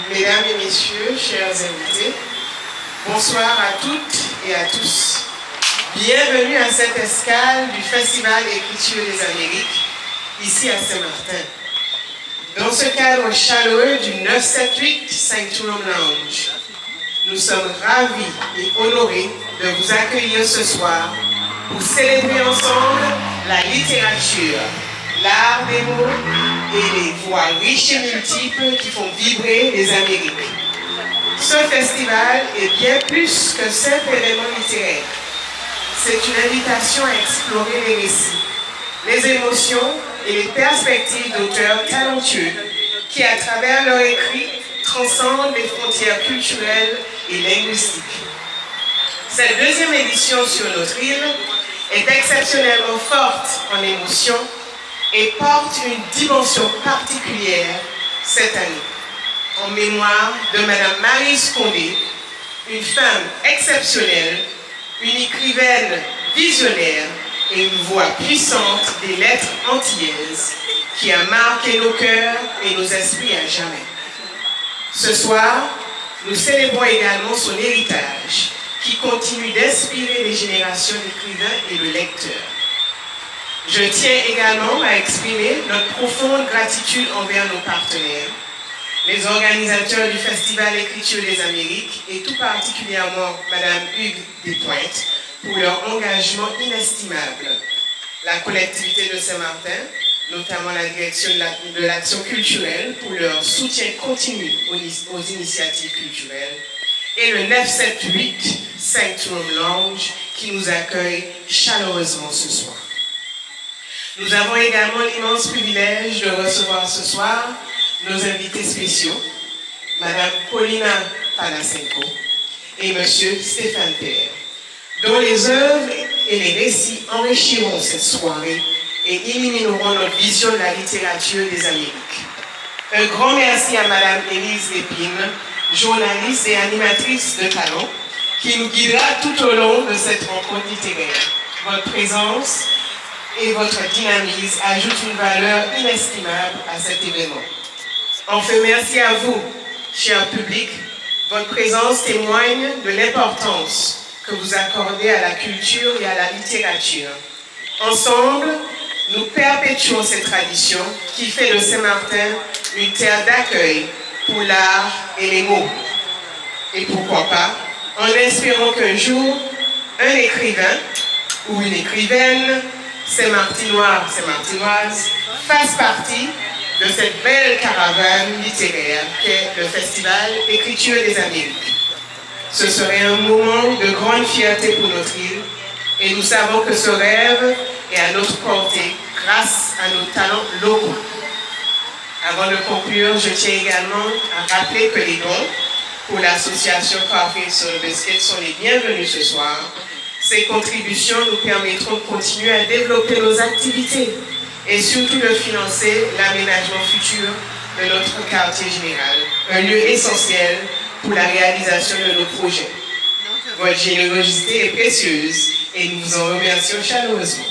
Mesdames et messieurs, chers invités, bonsoir à toutes et à tous. Bienvenue à cette escale du Festival Écriture des Amériques, ici à Saint-Martin. Dans ce cadre chaleureux du 978 Sanctuary Lounge, nous sommes ravis et honorés de vous accueillir ce soir pour célébrer ensemble la littérature, l'art des mots et les voix riches et multiples qui font vibrer les Amériques. Ce festival est bien plus que simple événement littéraire. C'est une invitation à explorer les récits, les émotions et les perspectives d'auteurs talentueux qui, à travers leurs écrits, transcendent les frontières culturelles et linguistiques. Cette deuxième édition sur notre île est exceptionnellement forte en émotions et porte une dimension particulière cette année, en mémoire de Madame Maryse Condé, une femme exceptionnelle, une écrivaine visionnaire et une voix puissante des lettres antillaises qui a marqué nos cœurs et nos esprits à jamais. Ce soir, nous célébrons également son héritage qui continue d'inspirer les générations d'écrivains et de lecteurs. Je tiens également à exprimer notre profonde gratitude envers nos partenaires, les organisateurs du Festival Écriture des Amériques et tout particulièrement Mme Hugues Despointes pour leur engagement inestimable, la collectivité de Saint-Martin, notamment la direction de l'action culturelle pour leur soutien continu aux initiatives culturelles, et le 978 Sanctuary Lounge qui nous accueille chaleureusement ce soir. Nous avons également l'immense privilège de recevoir ce soir nos invités spéciaux, Mme Paulina Panasenko et M. Stéphane Père, dont les œuvres et les récits enrichiront cette soirée et illumineront notre vision de la littérature des Amériques. Un grand merci à Mme Élise Lépine, journaliste et animatrice de talent, qui nous guidera tout au long de cette rencontre littéraire. Votre présence et votre dynamisme ajoutent une valeur inestimable à cet événement. Enfin, merci à vous, cher public. Votre présence témoigne de l'importance que vous accordez à la culture et à la littérature. Ensemble, nous perpétuons cette tradition qui fait de Saint-Martin une terre d'accueil pour l'art et les mots. Et pourquoi pas, en espérant qu'un jour, un écrivain ou une écrivaine, Saint-Martinois, Saint-Martinoise, fasse partie de cette belle caravane littéraire qu'est le Festival Écriture des Amériques. Ce serait un moment de grande fierté pour notre île et nous savons que ce rêve est à notre portée grâce à nos talents locaux. Avant de conclure, je tiens également à rappeler que les dons pour l'association Coffee Soul Biscuit sont les bienvenus ce soir. Ces contributions nous permettront de continuer à développer nos activités et surtout de financer l'aménagement futur de notre quartier général, un lieu essentiel pour la réalisation de nos projets. Votre générosité est précieuse et nous vous en remercions chaleureusement.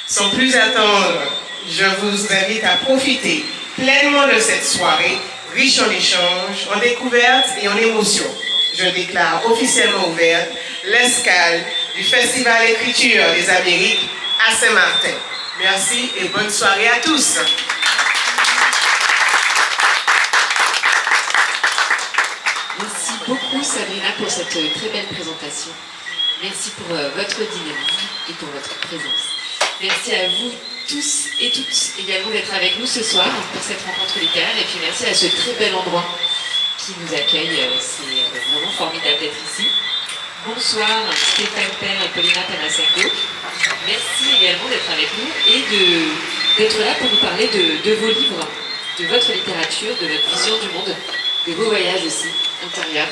Sans plus attendre, je vous invite à profiter pleinement de cette soirée, riche en échanges, en découvertes et en émotions. Je déclare officiellement ouverte l'escale du Festival Écriture des Amériques à Saint-Martin. Merci et bonne soirée à tous. Merci beaucoup Sabrina pour cette très belle présentation. Merci pour votre dynamisme et pour votre présence. Merci à vous tous et toutes également d'être avec nous ce soir pour cette rencontre littéraire et puis merci à ce très bel endroit qui nous accueille. C'est vraiment formidable d'être ici. Bonsoir Stéphane Père et Paulina Panasenko. Merci également d'être avec nous et d'être là pour nous parler de vos livres, de votre littérature, de votre vision du monde, de vos voyages aussi, intérieurs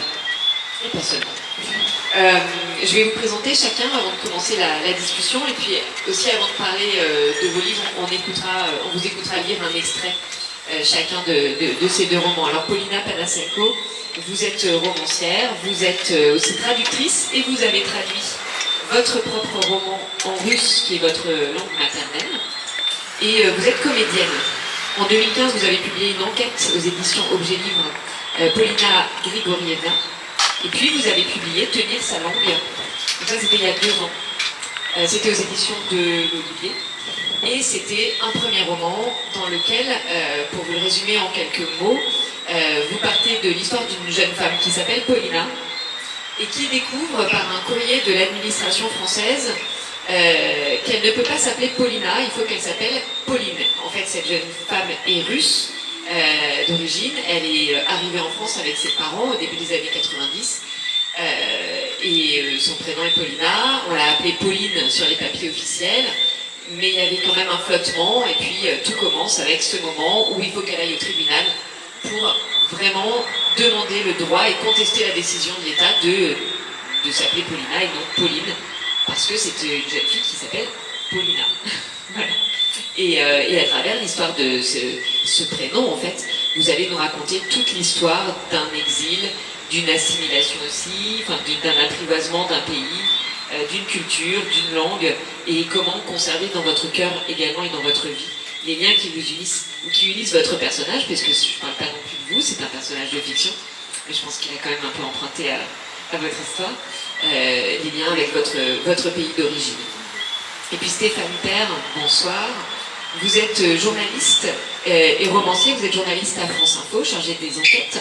et pas seulement. Je vais vous présenter chacun avant de commencer la discussion et puis aussi avant de parler de vos livres, on vous écoutera lire un extrait chacun de ces deux romans. Alors Paulina Panasenko, vous êtes romancière, vous êtes aussi traductrice et vous avez traduit votre propre roman en russe qui est votre langue maternelle et vous êtes comédienne. En 2015, vous avez publié une enquête aux éditions Objet Livre Polina Grigorievna. Et puis vous avez publié Tenir sa langue. Donc ça c'était il y a 2 ans. C'était aux éditions de l'Olivier. Et c'était un premier roman dans lequel, pour vous le résumer en quelques mots, vous partez de l'histoire d'une jeune femme qui s'appelle Polina et qui découvre par un courrier de l'administration française qu'elle ne peut pas s'appeler Polina, il faut qu'elle s'appelle Pauline. En fait, cette jeune femme est russe d'origine, elle est arrivée en France avec ses parents au début des années 90. Son prénom est Paulina, on l'a appelée Pauline sur les papiers officiels, mais il y avait quand même un flottement, et puis tout commence avec ce moment où il faut qu'elle aille au tribunal pour vraiment demander le droit et contester la décision de l'État de s'appeler Paulina et non Pauline, parce que c'est une jeune fille qui s'appelle Paulina. Voilà. Et à travers l'histoire de ce prénom, en fait, vous allez nous raconter toute l'histoire d'un exil, d'une assimilation aussi, enfin, d'un apprivoisement d'un pays, d'une culture, d'une langue, et comment conserver dans votre cœur également et dans votre vie les liens qui vous unissent, ou qui unissent votre personnage, parce que je ne parle pas non plus de vous, c'est un personnage de fiction, mais je pense qu'il a quand même un peu emprunté à votre histoire, les liens avec votre pays d'origine. Et puis Stéphane Père, bonsoir. Vous êtes journaliste et romancier, vous êtes journaliste à France Info, chargé des enquêtes.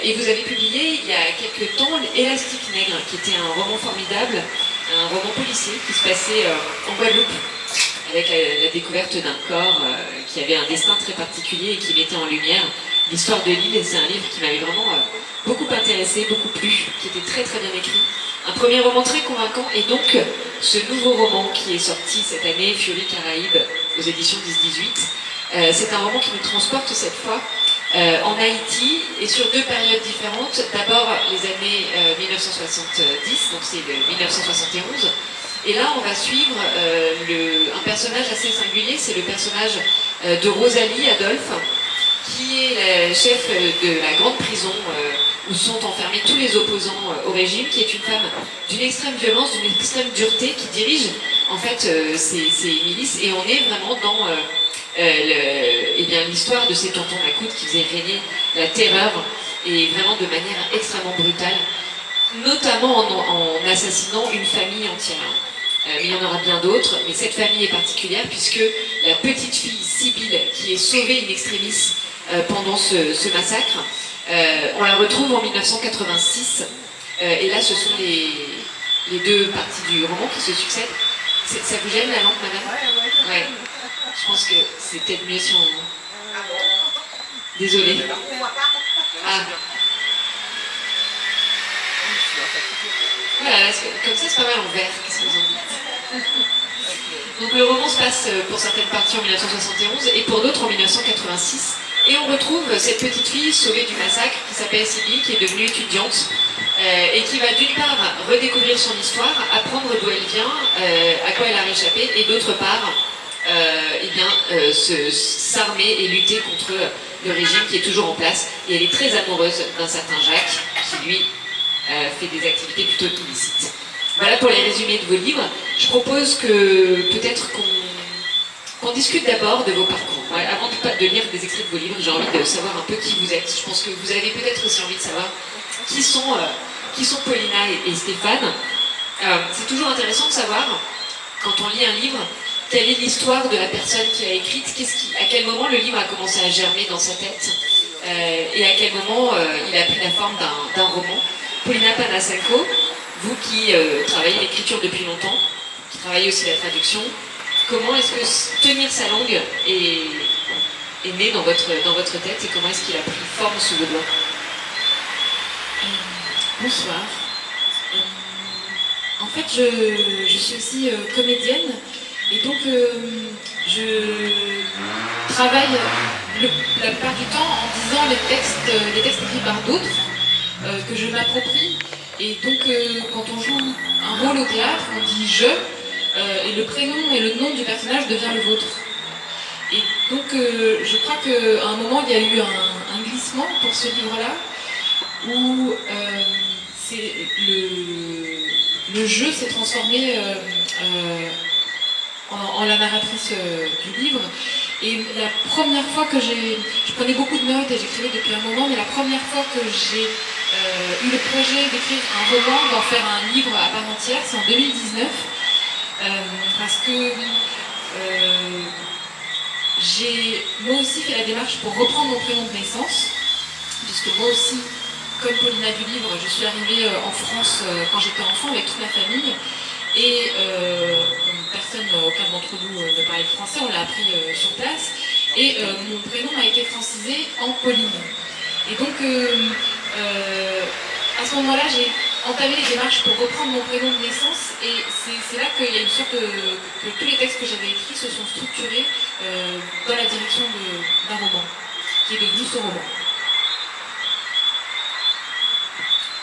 Et vous avez publié il y a quelques temps Élastique Nègre, qui était un roman formidable, un roman policier qui se passait en Guadeloupe, avec la découverte d'un corps qui avait un destin très particulier et qui mettait en lumière l'histoire de l'île. Et c'est un livre qui m'avait vraiment beaucoup intéressé, beaucoup plu, qui était très très bien écrit. Un premier roman très convaincant, et donc ce nouveau roman qui est sorti cette année, Fury Caraïbes, aux éditions 10-18, c'est un roman qui nous transporte cette fois en Haïti, et sur 2 périodes différentes. D'abord les années 1970, donc c'est le 1971, et là on va suivre un personnage assez singulier, c'est le personnage de Rosalie Adolphe, qui est la chef de la grande prison où sont enfermés tous les opposants au régime, qui est une femme d'une extrême violence, d'une extrême dureté, qui dirige en fait ces milices, et on est vraiment dans l'histoire de ces tontons macoutes qui faisaient régner la terreur, et vraiment de manière extrêmement brutale, notamment en assassinant une famille entière. Mais il y en aura bien d'autres, mais cette famille est particulière puisque la petite fille Sibylle, qui est sauvée in extremis pendant ce massacre, on la retrouve en 1986, et là ce sont les 2 parties du roman qui se succèdent. Ça vous gêne la lampe, madame? Ouais. Je pense que c'est peut-être mieux si on... Désolée. Ah. Voilà, comme ça c'est pas mal en vert, qu'est-ce que vous en dites? Donc le roman se passe pour certaines parties en 1971 et pour d'autres en 1986. Et on retrouve cette petite fille sauvée du massacre qui s'appelle Sibylle, qui est devenue étudiante et qui va d'une part redécouvrir son histoire, apprendre d'où elle vient, à quoi elle a réchappé, et d'autre part s'armer et lutter contre le régime qui est toujours en place. Et elle est très amoureuse d'un certain Jacques qui lui fait des activités plutôt illicites. Voilà pour les résumés de vos livres. Je propose que peut-être qu'on discute d'abord de vos parcours. Ouais, avant de lire des extraits de vos livres, j'ai envie de savoir un peu qui vous êtes. Je pense que vous avez peut-être aussi envie de savoir qui sont Paulina et Stéphane. C'est toujours intéressant de savoir, quand on lit un livre, quelle est l'histoire de la personne qui l'a écrite, à quel moment le livre a commencé à germer dans sa tête, et à quel moment il a pris la forme d'un roman. Paulina Panasenko, vous qui travaillez l'écriture depuis longtemps, qui travaillez aussi la traduction, comment est-ce que Tenir sa langue est né dans votre tête, et comment est-ce qu'il a pris forme sous vos doigts? Bonsoir. En fait, je suis aussi comédienne, et donc je travaille la plupart du temps en disant les textes écrits par d'autres que je m'approprie. Et donc quand on joue un rôle au théâtre, on dit je, et le prénom et le nom du personnage devient le vôtre. Et donc je crois qu'à un moment il y a eu un glissement pour ce livre-là, où le jeu s'est transformé en la narratrice du livre, Et la première fois que je prenais beaucoup de notes et j'écrivais depuis un moment, mais la première fois que j'ai eu le projet d'écrire un roman, d'en faire un livre à part entière, c'est en 2019, parce que j'ai moi aussi fait la démarche pour reprendre mon prénom de naissance, puisque moi aussi, comme Paulina du livre, je suis arrivée en France quand j'étais enfant avec toute ma famille. Et personne, aucun d'entre nous ne parlait français, on l'a appris sur place. Et mon prénom a été francisé en Pauline. Et donc, à ce moment-là, j'ai entamé les démarches pour reprendre mon prénom de naissance. Et c'est là qu'il y a une sorte que tous les textes que j'avais écrits se sont structurés dans la direction d'un roman, qui est devenu ce roman.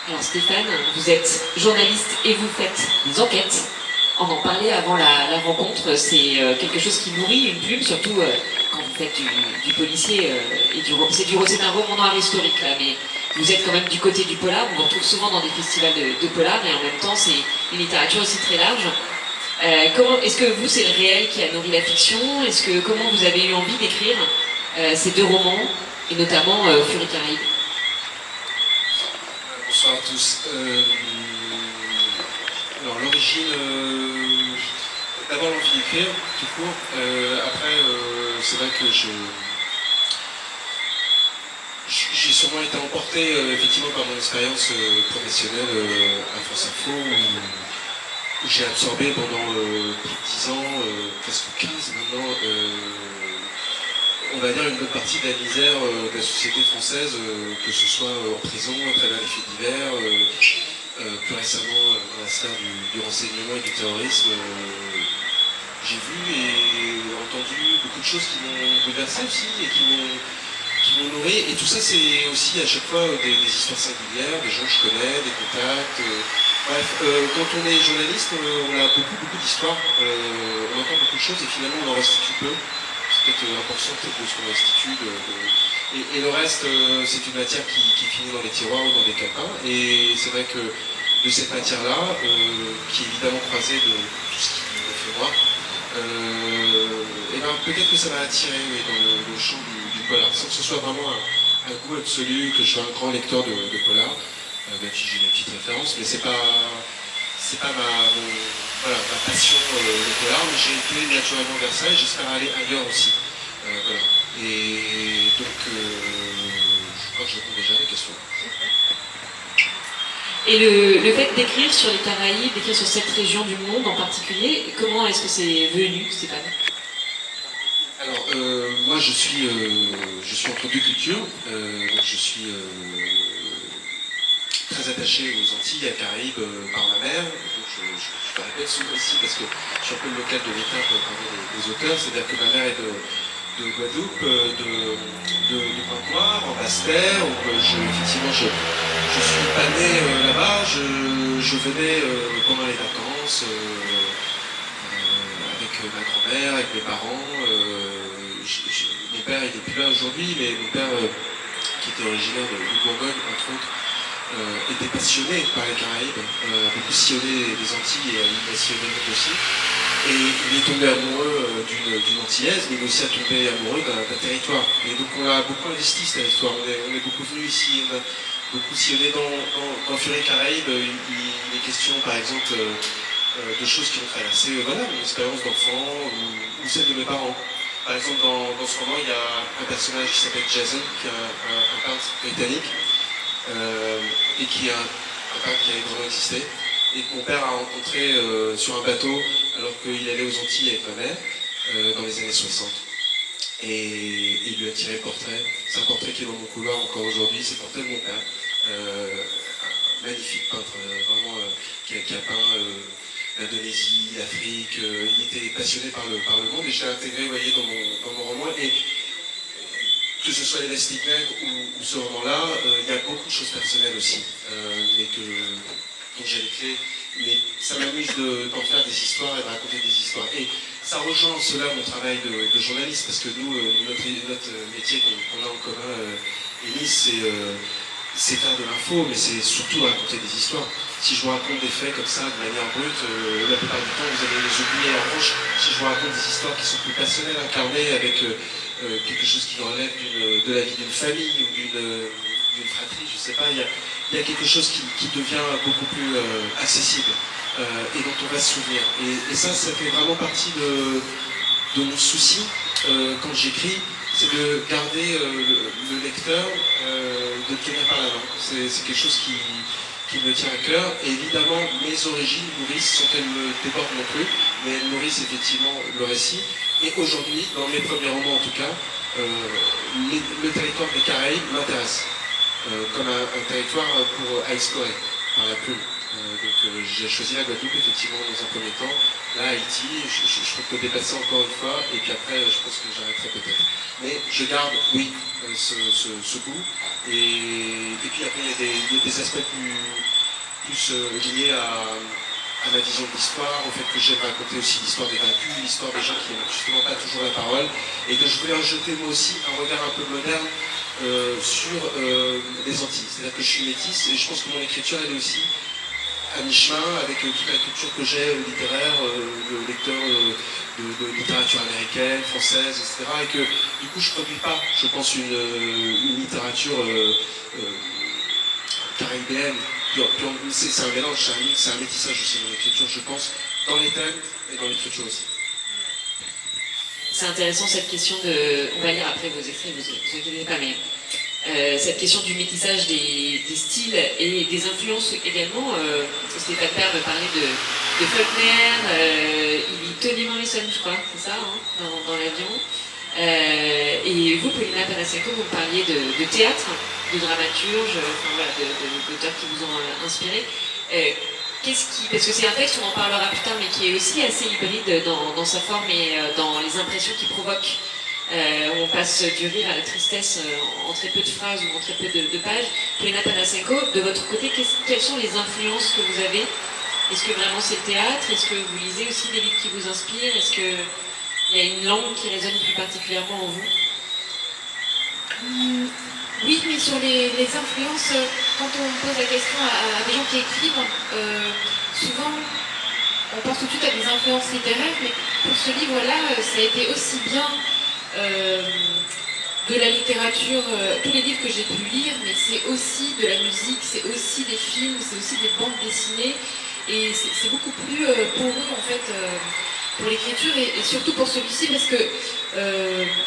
Alors Stéphane, vous êtes journaliste et vous faites des enquêtes. On en parlait avant la rencontre, c'est quelque chose qui nourrit une plume, surtout quand vous faites du policier et c'est un roman noir historique là, mais vous êtes quand même du côté du polar, on vous retrouve souvent dans des festivals de polar et en même temps c'est une littérature aussi très large. Est-ce que vous, c'est le réel qui a nourri la fiction? Comment vous avez eu envie d'écrire ces deux romans, et notamment Furie Caraïbe? Bonsoir à tous. Alors l'origine, d'abord l'envie d'écrire, tout court. Après, c'est vrai que j'ai sûrement été emporté effectivement par mon expérience professionnelle à France Info, où j'ai absorbé pendant plus de 10 ans, presque 15 maintenant, on va dire une bonne partie de la misère de la société française, que ce soit en prison, à travers les faits divers, plus récemment dans la sphère du renseignement et du terrorisme. J'ai vu et entendu beaucoup de choses qui m'ont bouleversé aussi et qui m'ont nourri. Et tout ça, c'est aussi à chaque fois des histoires singulières, des gens que je connais, des contacts. Bref, quand on est journaliste, on a beaucoup d'histoires, on entend beaucoup de choses et finalement on en restitue peu. C'est peut-être 1% de ce qu'on restitue. Et le reste, c'est une matière qui finit dans les tiroirs ou dans des calepins. Et c'est vrai que de cette matière-là, qui est évidemment croisée de tout ce qui me fait moi, et ben peut-être que ça m'a attiré dans le champ du polar, sans que ce soit vraiment un goût absolu, que je sois un grand lecteur de polar, même si j'ai une petite référence, mais c'est pas ma passion le polar, mais j'ai été naturellement vers ça et j'espère aller ailleurs aussi. Voilà. Et donc, je crois que je réponds déjà à la question. Et le fait d'écrire sur les Caraïbes, d'écrire sur cette région du monde en particulier, comment est-ce que c'est venu, Stéphane? Alors, moi je suis entre deux cultures, je suis très attaché aux Antilles, à Caraïbes par ma mère. Donc je le répète souvent ici parce que je suis un peu le local de l'étape parmi les auteurs, c'est-à-dire que ma mère est de Guadeloupe, de Pointe-Noire, en Basse-Terre, où effectivement je suis pas né là-bas, je venais pendant les vacances avec ma grand-mère, avec mes parents. Mon père il n'est plus là aujourd'hui, mais mon père qui était originaire de Bourgogne entre autres, était passionné par les Caraïbes, a beaucoup sillonné les Antilles et il a sillonné le monde aussi. Et il est tombé amoureux d'une Antillaise, mais il est aussi tombé amoureux d'un territoire. Et donc on a beaucoup investi cette histoire. On est beaucoup venu ici, on a beaucoup sillonné dans Furie Caraïbes. Il est question par exemple de choses qui ont traversé mon expérience d'enfant ou celle de mes parents. Par exemple dans ce roman il y a un personnage qui s'appelle Jason, qui est un peintre britannique. Et qui est un peintre qui avait vraiment existé et que mon père a rencontré sur un bateau alors qu'il allait aux Antilles avec ma mère dans les années 60 et il lui a tiré le portrait. C'est un portrait qui est dans mon couloir encore aujourd'hui, c'est le portrait de mon père, un magnifique peintre vraiment qui a peint l'Indonésie, l'Afrique, il était passionné par le monde et je l'ai intégré dans mon roman. Et que ce soit les Vestig Nègres ou ce roman-là, il y a beaucoup de choses personnelles aussi, mais dont j'ai les clés. Mais ça m'amuse d'en faire des histoires et de raconter des histoires. Et ça rejoint cela mon travail de journaliste, parce que nous, notre métier qu'on a en commun, Élise, c'est faire de l'info, mais c'est surtout raconter des histoires. si je vous raconte des faits comme ça, de manière brute, la plupart du temps, vous allez les oublier. En revanche, si je vous raconte des histoires qui sont plus personnelles, incarnées, avec quelque chose qui relève de la vie d'une famille ou d'une fratrie, je ne sais pas, il y a quelque chose qui devient beaucoup plus accessible et dont on va se souvenir. Et ça fait vraiment partie de mon souci quand j'écris, c'est de garder le lecteur, de le tenir par la main. C'est quelque chose qui me tient à cœur. Et évidemment, mes origines nourrissent, sans qu'elles me débordent non plus, mais elles nourrissent effectivement le récit. Et aujourd'hui, dans mes premiers romans en tout cas, le territoire des Caraïbes m'intéresse, comme un territoire à explorer par la plume. Donc j'ai choisi la Guadeloupe effectivement dans un premier temps, là Haïti, je peux dépasser encore une fois, et puis après je pense que j'arrêterai peut-être. Mais je garde, oui, ce goût, et puis après il y a des aspects plus liés à ma vision de l'histoire, au fait que j'aime raconter aussi l'histoire des vaincus, l'histoire des gens qui n'ont justement pas toujours la parole, et que je voulais rejeter moi aussi un regard un peu moderne sur les Antilles. C'est-à-dire que je suis métisse, et je pense que mon écriture elle est aussi à mi-chemin avec toute la culture que j'ai littéraire, de lecteur de littérature américaine, française, etc. Et que du coup je ne produis pas, je pense, une littérature caribéenne. C'est un mélange, c'est un mix, c'est un métissage aussi dans l'écriture, je pense, dans les thèmes et dans l'écriture aussi. C'est intéressant cette question de... On va lire après vos extraits, vous inquiétez pas, mais cette question du métissage des styles et des influences également. Stéphane Père me parlait de Faulkner, il lit Toni Morrison, je crois, c'est ça, hein, dans l'avion. Et vous, Paulina Panassenko, vous me parliez de théâtre, de dramaturge, enfin voilà, d'auteurs qui vous ont inspiré. Parce que c'est un texte, on en parlera plus tard, mais qui est aussi assez hybride dans sa forme et dans les impressions qu'il provoque. On passe du rire à la tristesse en très peu de phrases ou en très peu de pages. Paulina Panassenko, de votre côté, quelles sont les influences que vous avez? Est-ce que vraiment c'est le théâtre? Est-ce que vous lisez aussi des livres qui vous inspirent? Est-ce qu'il y a une langue qui résonne plus particulièrement en vous? Oui, mais sur les influences, quand on pose la question à des gens qui écrivent, souvent on pense tout de suite à des influences littéraires, mais pour ce livre-là, ça a été aussi bien de la littérature, tous les livres que j'ai pu lire, mais c'est aussi de la musique, c'est aussi des films, c'est aussi des bandes dessinées, et c'est beaucoup plus poreux en fait pour l'écriture, et surtout pour celui-ci, parce que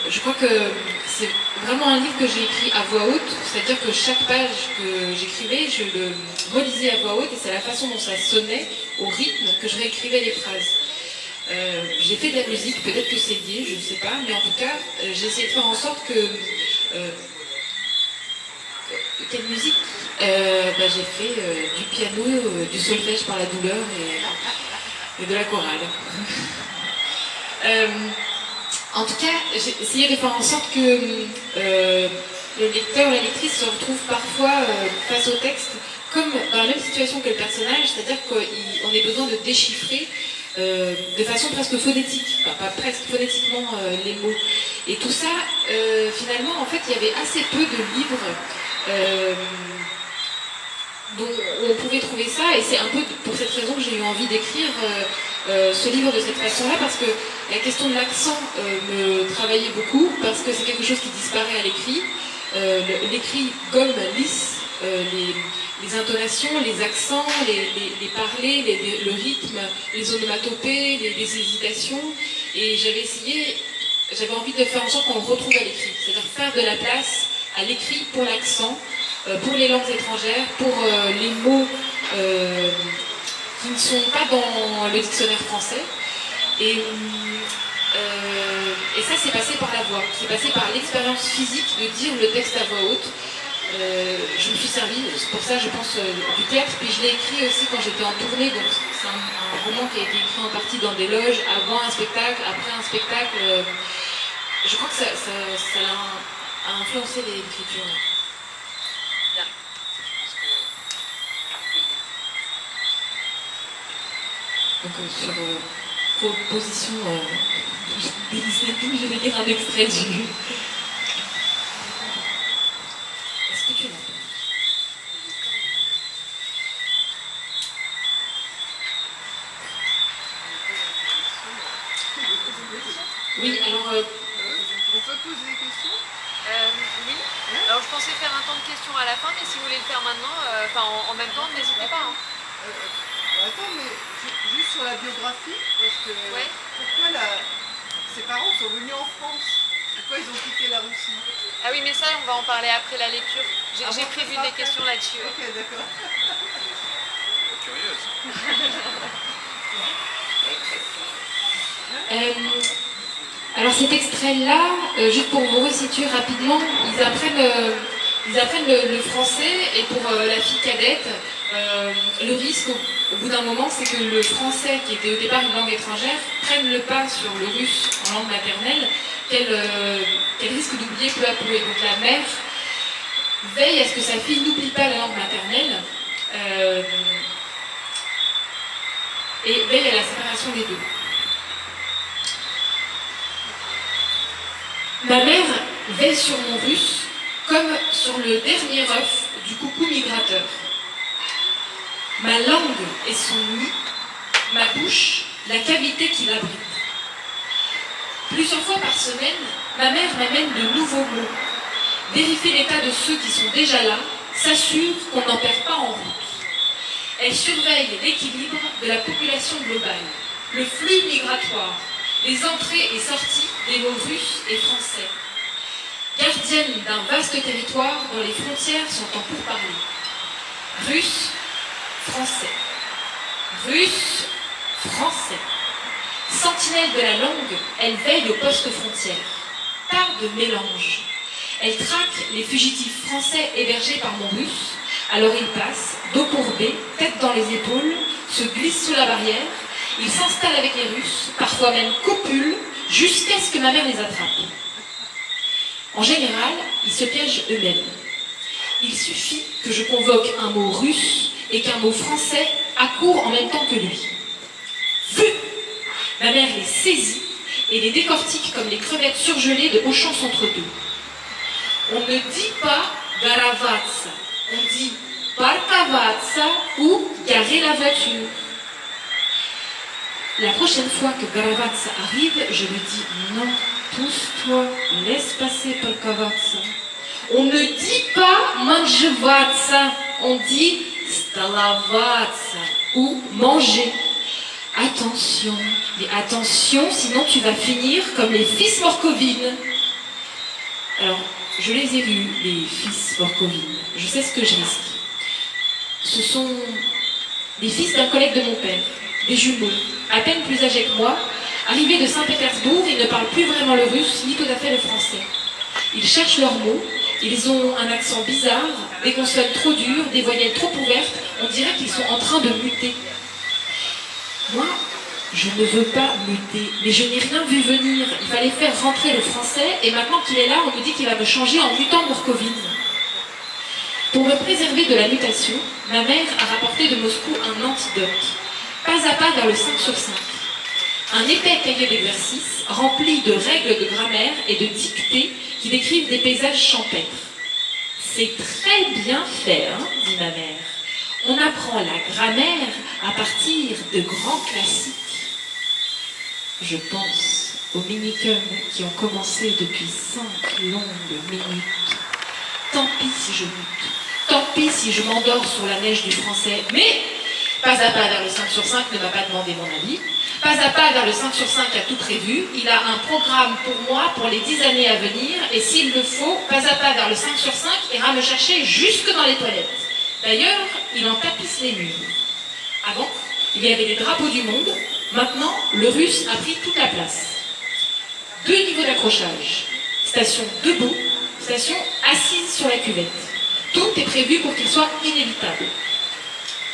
je crois que c'est vraiment un livre que j'ai écrit à voix haute, c'est-à-dire que chaque page que j'écrivais, je le relisais à voix haute, et c'est la façon dont ça sonnait, au rythme, que je réécrivais les phrases. J'ai fait de la musique, peut-être que c'est lié, je ne sais pas, mais en tout cas, j'ai essayé de faire en sorte que... quelle musique j'ai fait du piano, du solfège par la douleur et de la chorale. En tout cas, j'ai essayé de faire en sorte que le lecteur ou la lectrice se retrouve parfois face au texte comme dans la même situation que le personnage, c'est-à-dire qu'on ait besoin de déchiffrer de façon presque phonétique, enfin pas presque phonétiquement les mots. Et tout ça, finalement, en fait, il y avait assez peu de livres où on pouvait trouver ça, et c'est un peu pour cette raison que j'ai eu envie d'écrire ce livre de cette façon-là, parce que la question de l'accent me travaillait beaucoup, parce que c'est quelque chose qui disparaît à l'écrit. L'écrit gomme, lisse les intonations, les accents, les parlers, le rythme, les onomatopées, les hésitations, et j'avais envie de faire en sorte qu'on le retrouve à l'écrit, c'est-à-dire faire de la place à l'écrit pour l'accent, pour les langues étrangères, pour les mots qui ne sont pas dans le dictionnaire français. Et ça, c'est passé par la voix, c'est passé par l'expérience physique de dire le texte à voix haute. Je me suis servi, c'est pour ça je pense, du théâtre, puis je l'ai écrit aussi quand j'étais en tournée, donc c'est un roman qui a été écrit en partie dans des loges, avant un spectacle, après un spectacle. Je crois que ça a influencé l'écriture. Donc sur proposition je vais lire un extrait du... Est-ce que tu l'entends? Alors, On peut poser des questions? Oui. Alors je pensais faire un temps de questions à la fin, mais si vous voulez le faire maintenant, en même temps, n'hésitez pas. Hein. Attends, mais juste sur la biographie, parce que Ouais. pourquoi ses parents sont venus en France? Pourquoi ils ont quitté la Russie? Ah oui, mais ça, on va en parler après la lecture. J'ai Ah bon, prévu ça des sera questions après? là-dessus. Ouais. Ok, d'accord. Curieuse. Alors cet extrait-là, juste pour vous resituer rapidement, ils apprennent le français et pour la fille cadette, le risque au bout d'un moment, c'est que le français, qui était au départ une langue étrangère, prenne le pas sur le russe en langue maternelle, qu'elle risque d'oublier peu à peu. Et donc la mère veille à ce que sa fille n'oublie pas la langue maternelle et veille à la séparation des deux. Ma mère veille sur mon russe comme sur le dernier œuf du coucou migrateur. Ma langue est son nid, ma bouche, la cavité qui l'abrite. Plusieurs fois par semaine, ma mère m'amène de nouveaux mots, vérifie l'état de ceux qui sont déjà là, s'assure qu'on n'en perd pas en route. Elle surveille l'équilibre de la population globale, le flux migratoire, les entrées et sorties des mots russes et français. Gardienne d'un vaste territoire dont les frontières sont en pourparlers. Russe, français. Russe, français. Sentinelle de la langue, elle veille aux postes frontières. Pas de mélange. Elle traque les fugitifs français hébergés par mon russe. Alors il passe, dos courbé, tête dans les épaules, se glisse sous la barrière. Il s'installe avec les Russes, parfois même copule, jusqu'à ce que ma mère les attrape. En général, ils se piègent eux-mêmes. Il suffit que je convoque un mot russe et qu'un mot français accourt en même temps que lui. Vu ! Ma mère les saisit et les décortique comme les crevettes surgelées de Auchan Centre 2. On ne dit pas garavatsa, on dit parkavatsa ou garer la voiture. La prochaine fois que Garavatsa arrive, je lui dis non, pousse-toi, laisse passer Parkavatsa. On ne dit pas manjevatsa, on dit stalavatsa ou manger. Attention, mais attention, sinon tu vas finir comme les fils Morkovine. Alors, je les ai vus, les fils Morkovine. Je sais ce que je risque. Ce sont les fils d'un collègue de mon père, des jumeaux, à peine plus âgés que moi. Arrivés de Saint-Pétersbourg, ils ne parlent plus vraiment le russe, ni tout à fait le français. Ils cherchent leurs mots, ils ont un accent bizarre, des consonnes trop dures, des voyelles trop ouvertes, on dirait qu'ils sont en train de muter. Moi, je ne veux pas muter, mais je n'ai rien vu venir. Il fallait faire rentrer le français, et maintenant qu'il est là, on me dit qu'il va me changer en mutant Morkovine. Pour me préserver de la mutation, ma mère a rapporté de Moscou un antidote, pas à pas vers le 5 sur 5. Un épais cahier d'exercices rempli de règles de grammaire et de dictées qui décrivent des paysages champêtres. C'est très bien fait, hein, dit ma mère. On apprend la grammaire à partir de grands classiques. Je pense aux minicums qui ont commencé depuis 5 longues minutes. Tant pis si je mute, tant pis si je m'endors sur la neige du français, mais pas à pas vers le 5 sur 5 ne m'a pas demandé mon avis. Pas à pas vers le 5 sur 5 a tout prévu. Il a un programme pour moi pour les 10 années à venir. Et s'il le faut, pas à pas vers le 5 sur 5 ira me chercher jusque dans les toilettes. D'ailleurs, il en tapisse les murs. Avant, il y avait des drapeaux du monde. Maintenant, le russe a pris toute la place. 2 niveaux d'accrochage. Station debout, station assise sur la cuvette. Tout est prévu pour qu'il soit inévitable.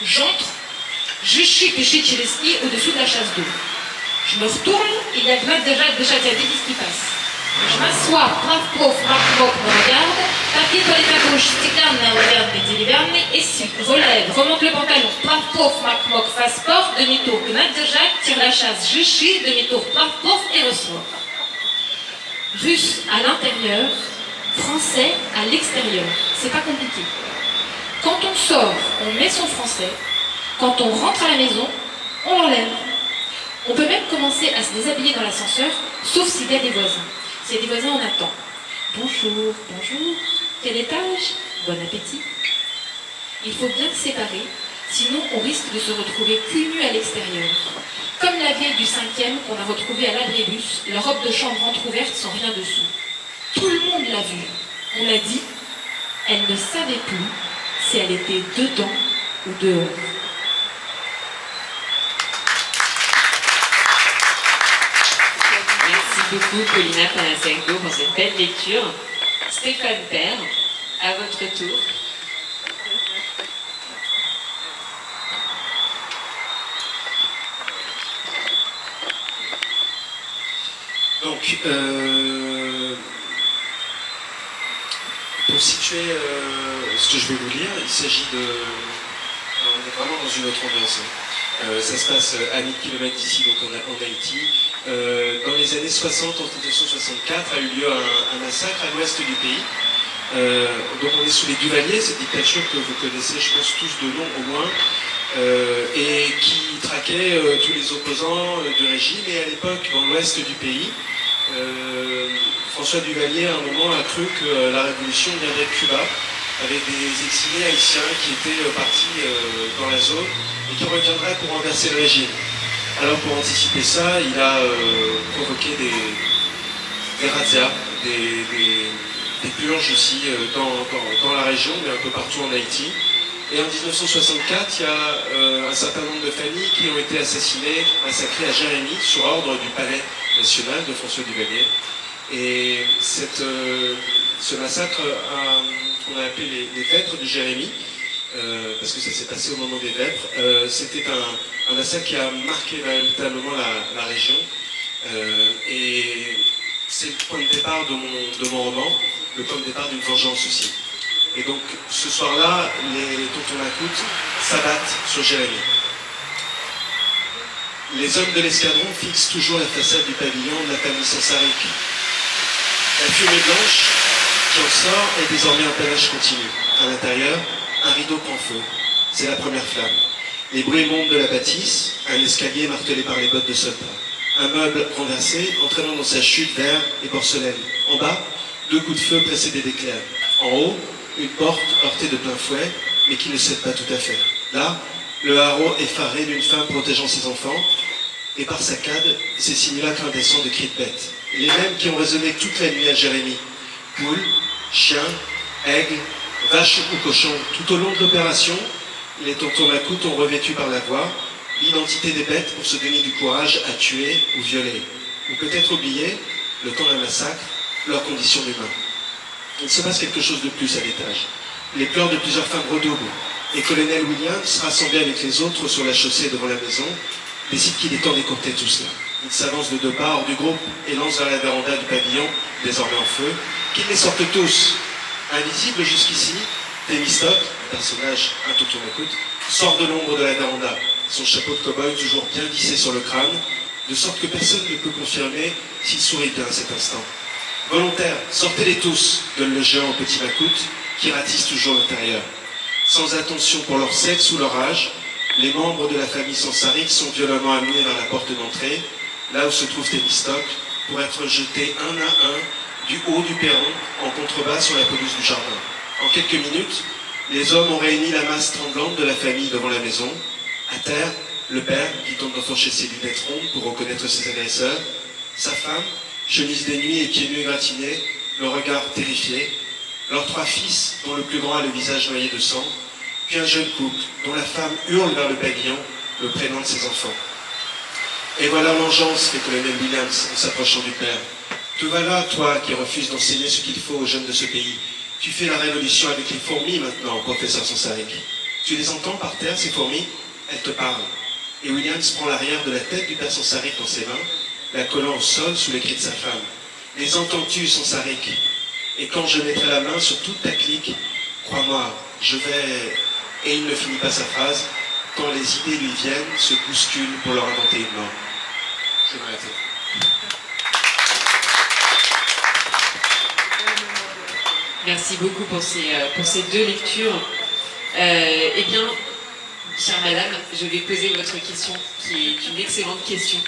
J'entre. Je chie Chechereski au-dessus de la chasse d'eau. Je me retourne, il y a Gnat de Chatiadidis qui passe. Je m'assois, brave prof, Marc me regarde, papier toilette à gauche, Stikane, regarde mes télévernes, essuie, relève, remonte le pantalon, brave prof, Marc fasse porte, demi-tour, Gnat de Jacques, tire la chasse, je chie, demi-tour, brave prof et ressort. Russe à l'intérieur, français à l'extérieur. C'est pas compliqué. Quand on sort, on met son français. Quand on rentre à la maison, on l'enlève. On peut même commencer à se déshabiller dans l'ascenseur Sauf s'il y a des voisins. S'il y a des voisins, on attend. Bonjour, bonjour. Quel étage? Bon appétit. Il faut bien se séparer, sinon on risque de se retrouver cul nu à l'extérieur. Comme la vieille du 5e qu'on a retrouvée à l'abribus, la robe de chambre entrouverte sans rien dessous. Tout le monde l'a vue. On l'a dit, elle ne savait plus si elle était dedans ou dehors. Merci beaucoup Paulina Panasenko pour cette belle lecture. Stéphane Père, à votre tour. Donc, pour situer ce que je vais vous lire, il s'agit de... Alors, on est vraiment dans une autre ambiance. Ça se passe à 1000 km d'ici, donc en Haïti. Dans les années 60, en 1964, a eu lieu un massacre à l'ouest du pays. Donc on est sous les Duvalier, cette dictature que vous connaissez, je pense tous de nom au moins, et qui traquait tous les opposants du régime. Et à l'époque, dans l'ouest du pays, François Duvalier, à un moment, a cru que la révolution viendrait de Cuba, avec des exilés haïtiens qui étaient partis dans la zone et qui reviendraient pour renverser le régime. Alors pour anticiper ça, il a provoqué des razzias, des purges aussi dans la région, mais un peu partout en Haïti. Et en 1964, il y a un certain nombre de familles qui ont été assassinées, massacrées à Jérémie, sur ordre du palais national de François Duvalier. Et ce massacre, qu'on a appelé les Vêpres de Jérémie, parce que ça s'est passé au moment des Vêpres, c'était un massacre qui a marqué véritablement la région. Et c'est le point de départ de mon roman, le point de départ d'une vengeance aussi. Et donc, ce soir-là, les tontons Macoutes s'abattent sur Jérémie. Les hommes de l'escadron fixent toujours la façade du pavillon de la famille Sansaric. La fumée blanche qui en sort est désormais un panache continu. À l'intérieur, un rideau prend feu. C'est la première flamme. Les bruits montent de la bâtisse, un escalier martelé par les bottes de soldats. Un meuble renversé, entraînant dans sa chute verre et porcelaine. En bas, 2 coups de feu précédés d'éclairs. En haut, une porte heurtée de plein fouet, mais qui ne cède pas tout à fait. Là, le haro effaré d'une femme protégeant ses enfants, et par saccades, ces simulacres indécents de cris de bêtes. Les mêmes qui ont résonné toute la nuit à Jérémie. Poules, chiens, aigles, vaches ou cochons. Tout au long de l'opération, les tontons Macoutes ont revêtu par la voix l'identité des bêtes pour se donner du courage à tuer ou violer. Ou peut-être oublier, le temps d'un massacre, leurs conditions d'humains. Il se passe quelque chose de plus à l'étage. Les pleurs de plusieurs femmes redoublent, et colonel Williams, rassemblé avec les autres sur la chaussée devant la maison, décide qu'il est temps d'écourter tout cela. Il s'avance de 2 pas hors du groupe et lance vers la véranda du pavillon, désormais en feu, qu'ils les sortent tous. Invisible jusqu'ici, Thémistocle, un personnage, un tonton Macoute, sort de l'ombre de la véranda, son chapeau de cow-boy toujours bien vissé sur le crâne, de sorte que personne ne peut confirmer s'il sourit bien à cet instant. Volontaires, sortez-les tous, gueule le géant au petit Macoute, qui ratisse toujours l'intérieur. Sans attention pour leur sexe ou leur âge, les membres de la famille Sansaric sont violemment amenés vers la porte d'entrée, là où se trouve Thémistocle, pour être jetés un à un du haut du perron en contrebas sur la pelouse du jardin. En quelques minutes, les hommes ont réuni la masse tremblante de la famille devant la maison. À terre, le père, qui tente d'enfourcher ses lunettes rondes pour reconnaître ses agresseurs, sa femme, chemise des nuits et pieds nus égratignés, le regard terrifié, leurs 3 fils, dont le plus grand a le visage noyé de sang, puis un jeune couple, dont la femme hurle vers le pavillon, le prénom de ses enfants. Et voilà l'engeance, fait colonel Williams en s'approchant du père. Te voilà, toi, qui refuses d'enseigner ce qu'il faut aux jeunes de ce pays. Tu fais la révolution avec les fourmis maintenant, professeur Sansaric. Tu les entends par terre, ces fourmis? Elles te parlent. Et Williams prend l'arrière de la tête du père Sansaric dans ses mains, la collant au sol sous les cris de sa femme. Les entends-tu, Sansaric? Et quand je mettrai la main sur toute ta clique, crois-moi, je vais... Et il ne finit pas sa phrase. Quand les idées lui viennent, se bousculent pour leur inventer une mort. Je vais m'arrêter. Merci beaucoup pour ces 2 lectures. Eh bien, chère madame, je vais poser votre question, qui est une excellente question.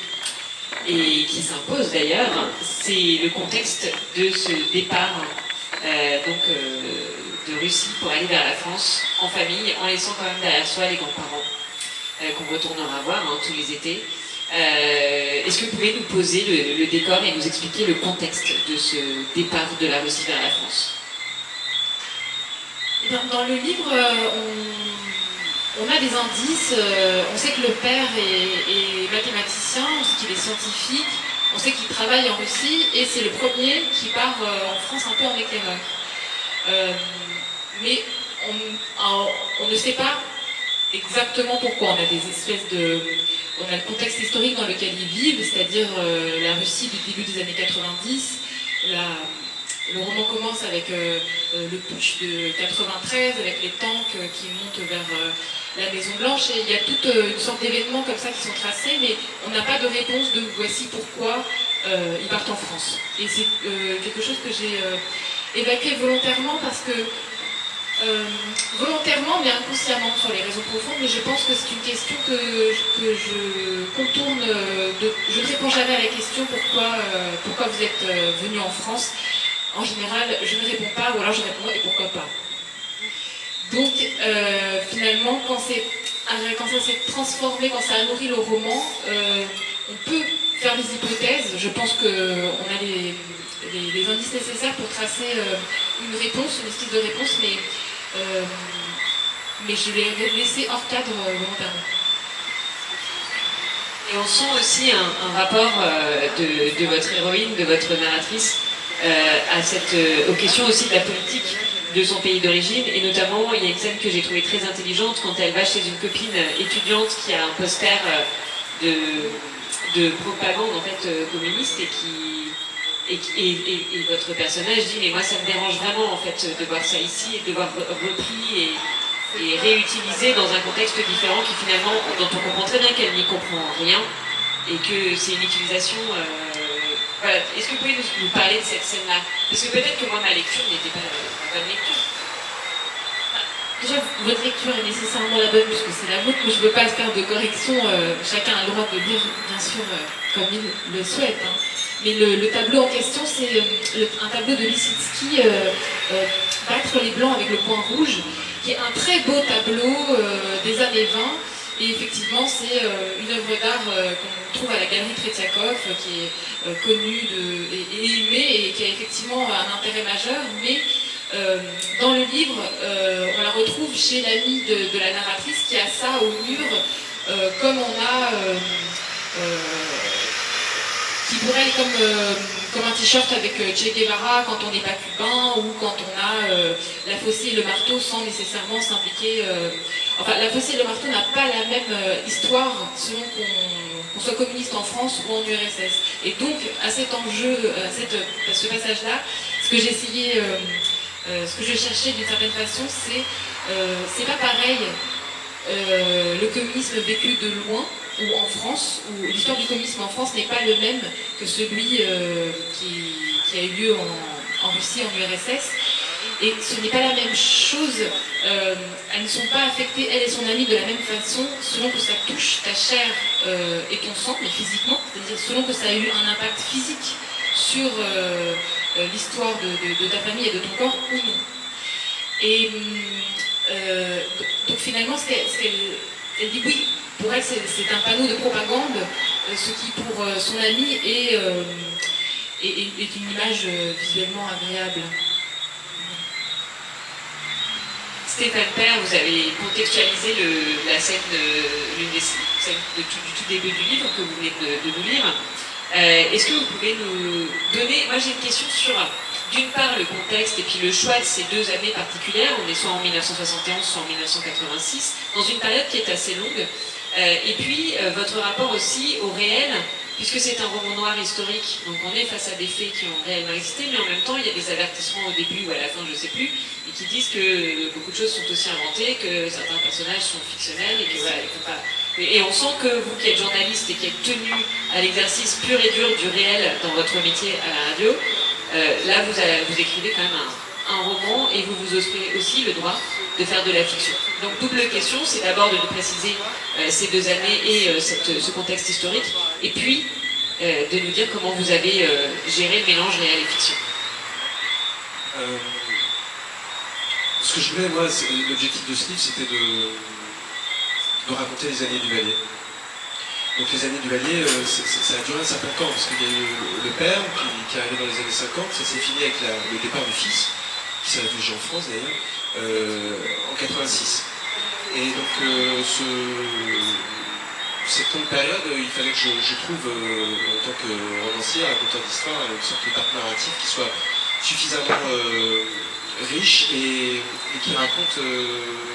et qui s'impose d'ailleurs, c'est le contexte de ce départ de Russie pour aller vers la France en famille, en laissant quand même derrière soi les grands-parents qu'on retournera voir tous les étés. Est-ce que vous pouvez nous poser le décor et nous expliquer le contexte de ce départ de la Russie vers la France? Dans le livre, on a des indices. On sait que le père est mathématicien, on sait qu'il est scientifique, on sait qu'il travaille en Russie, et c'est le premier qui part en France un peu en éclaireur. Mais on ne sait pas exactement pourquoi. On a des espèces on a le contexte historique dans lequel ils vivent, c'est-à-dire la Russie du début des années 90. Le roman commence avec le putsch de 93, avec les tanks qui montent vers la Maison Blanche, et il y a toute une sorte d'événements comme ça qui sont tracés, mais on n'a pas de réponse de voici pourquoi ils partent en France. Et c'est quelque chose que j'ai évacué volontairement parce que volontairement mais inconsciemment sur les raisons profondes, mais je pense que c'est une question que je contourne. Je ne réponds jamais à la question pourquoi vous êtes venu en France. En général, je ne réponds pas, ou alors je réponds et pourquoi pas. Donc finalement, quand ça s'est transformé, quand ça a nourri le roman, on peut faire des hypothèses. Je pense qu'on a les indices nécessaires pour tracer une réponse, une espèce de réponse, mais je l'ai laissé hors cadre volontairement. Et on sent aussi un rapport de votre héroïne, de votre narratrice, aux questions aussi de la politique de son pays d'origine, et notamment il y a une scène que j'ai trouvée très intelligente quand elle va chez une copine étudiante qui a un poster de propagande en fait communiste, et votre personnage dit mais moi ça me dérange vraiment en fait de voir ça ici et de voir repris et réutilisé dans un contexte différent qui finalement, dont on comprend très bien qu'elle n'y comprend rien et que c'est une utilisation. Voilà. Est-ce que vous pouvez nous parler de cette scène-là? Parce que peut-être que moi ma lecture n'était pas la bonne lecture. Déjà, votre lecture est nécessairement la bonne puisque c'est la vôtre, mais je ne veux pas faire de correction. Chacun a le droit de lire, bien sûr, comme il le souhaite. Hein. Mais le tableau en question, c'est un tableau de Lissitsky, Battre les Blancs avec le point rouge, qui est un très beau tableau des années 20. Et effectivement, c'est une œuvre d'art qu'on trouve à la galerie Tretiakov, qui est connue et aimée et qui a effectivement un intérêt majeur. Mais dans le livre, on la retrouve chez l'amie de la narratrice qui a ça au mur, comme on a... qui pourrait être comme un t-shirt avec Che Guevara quand on n'est pas cubain, ou quand on a la faucille et le marteau sans nécessairement s'impliquer. Enfin, la faucille et le marteau n'a pas la même histoire selon qu'on soit communiste en France ou en URSS. Et donc, à cet enjeu, à ce passage-là, ce que j'ai essayé, ce que je cherchais d'une certaine façon, c'est pas pareil le communisme vécu de loin, ou en France, où l'histoire du communisme en France n'est pas le même que celui qui a eu lieu en Russie, en URSS. Et ce n'est pas la même chose, elles ne sont pas affectées, elle et son amie, de la même façon, selon que ça touche ta chair et ton sang, mais physiquement, c'est-à-dire selon que ça a eu un impact physique sur l'histoire de ta famille et de ton corps ou non. Et donc finalement, elle dit oui. Pour elle, c'est un panneau de propagande, ce qui pour son amie est une image visuellement agréable. Stéphane Père, vous avez contextualisé la scène, l'une des scènes du tout début du livre que vous venez de nous lire. Est-ce que vous pouvez nous donner... Moi j'ai une question sur, d'une part, le contexte et puis le choix de ces deux années particulières. On est soit en 1971, soit en 1986, dans une période qui est assez longue. Et puis, votre rapport aussi au réel, puisque c'est un roman noir historique, donc on est face à des faits qui ont réellement existé, mais en même temps, il y a des avertissements au début ou à la fin, je ne sais plus, et qui disent que beaucoup de choses sont aussi inventées, que certains personnages sont fictionnels, et que voilà, il faut pas... Et on sent que vous qui êtes journaliste et qui êtes tenu à l'exercice pur et dur du réel dans votre métier à la radio, là, vous écrivez quand même un roman, et vous vous offrez aussi le droit de faire de la fiction. Donc double question, c'est d'abord de nous préciser ces deux années et ce contexte historique, et puis de nous dire comment vous avez géré le mélange réel et fiction. Ce que je voulais, moi, l'objectif de ce livre, c'était de raconter les années du Valais. Donc les années du Valais, ça a duré un certain temps, parce qu'il y a eu le père qui est arrivé dans les années 50, ça s'est fini avec le départ du fils, qui s'est réfugié en France d'ailleurs, en 86. Et donc cette longue période, il fallait que je trouve, en tant que romancier, raconteur d'histoire, une sorte d'arc narratif qui soit suffisamment riche et qui raconte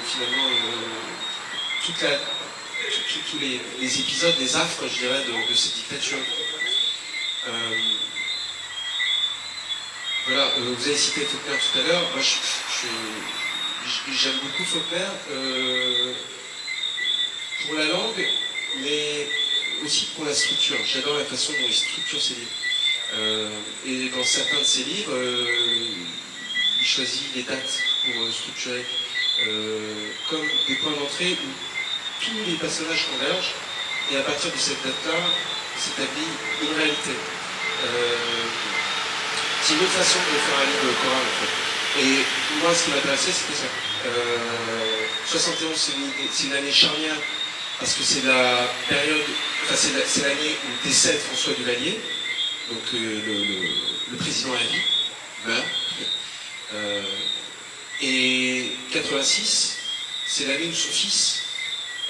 finalement tous les épisodes, les affres, je dirais, de cette dictature. Voilà, vous avez cité Faulkner tout à l'heure. Moi, j'aime beaucoup Faulkner pour la langue, mais aussi pour la structure. J'adore la façon dont il structure ses livres. Et dans certains de ses livres, il choisit les dates pour structurer comme des points d'entrée où tous les personnages convergent, et à partir de cette date-là, s'établit une réalité. C'est une autre façon de faire un livre choral, en fait. Et moi, ce qui m'intéressait, c'était ça. 71, c'est une année charnière, parce que c'est la période, enfin c'est l'année où décède François Duvalier, donc le président à vie, meurt. Et 86, c'est l'année où son fils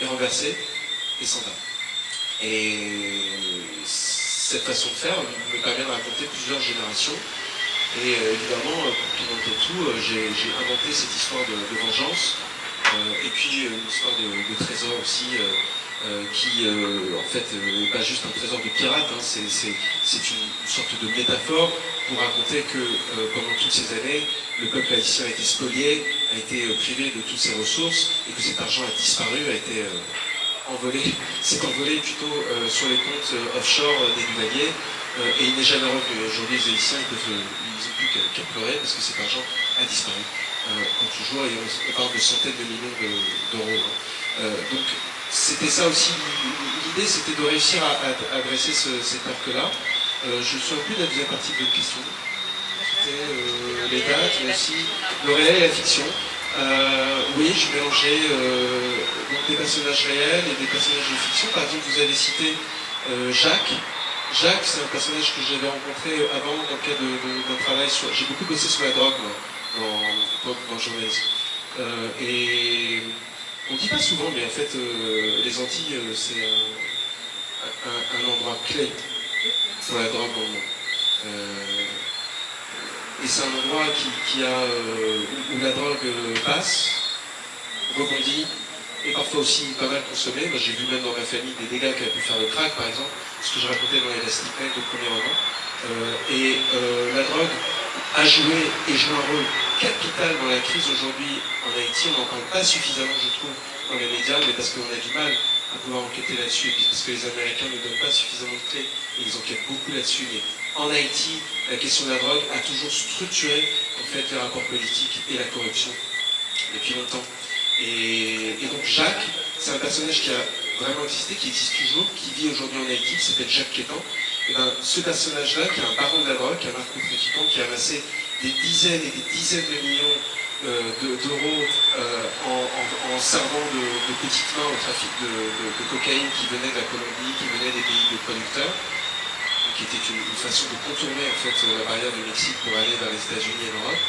est renversé et s'en va. Et cette façon de faire me permet de raconter plusieurs générations. Et évidemment, pour présenter tout, j'ai inventé cette histoire de vengeance, et puis une histoire de trésor aussi, qui en fait n'est pas juste un trésor de pirate, hein, c'est une sorte de métaphore pour raconter que pendant toutes ces années, le peuple haïtien a été spolié, a été privé de toutes ses ressources, et que cet argent a disparu, a été s'est envolé plutôt sur les comptes offshore des Duvalier, et il n'est jamais revenu. Aujourd'hui, les Haïtiens, ils n'ont plus qu'à pleurer parce que cet argent a disparu. Comme toujours, et on parle de centaines de millions d'euros. Donc, c'était ça aussi, l'idée, c'était de réussir à dresser cet arc-là. Je ne me souviens plus de la deuxième partie de votre question. C'était les dates, mais aussi le réel et la fiction. Oui, je mélangeais donc des personnages réels et des personnages de fiction. Par exemple, vous avez cité Jacques. Jacques, c'est un personnage que j'avais rencontré avant dans le cadre d'un travail sur... J'ai beaucoup bossé sur la drogue, moi, dans le journalisme. Et on ne dit pas souvent, mais en fait, les Antilles, c'est un endroit clé pour la drogue dans le monde. Et c'est un endroit où la drogue passe, rebondit, et parfois aussi pas mal consommée. Moi, j'ai vu même dans ma famille des dégâts qu'a pu faire le crack, par exemple, ce que je racontais dans Elastic Man, le premier roman. La drogue a joué et joue un rôle capital dans la crise aujourd'hui en Haïti. On n'en parle pas suffisamment, je trouve, dans les médias, mais parce qu'on a du mal à pouvoir enquêter là-dessus, et puis parce que les Américains ne donnent pas suffisamment de clés, et ils enquêtent beaucoup là-dessus. Mais en Haïti, la question de la drogue a toujours structuré en fait les rapports politiques et la corruption depuis longtemps. Et donc Jacques, c'est un personnage qui a vraiment existé, qui existe toujours, qui vit aujourd'hui en Haïti, qui s'appelle Jacques Quétan. Et ben, ce personnage-là, qui est un baron de la drogue, qui est un narcotrafiquant, qui a amassé des dizaines et des dizaines de millions d'euros en servant de petites mains au trafic de cocaïne qui venait de la Colombie, qui venait des pays de producteurs, qui était une façon de contourner en fait la barrière du Mexique pour aller vers les États-Unis et l'Europe.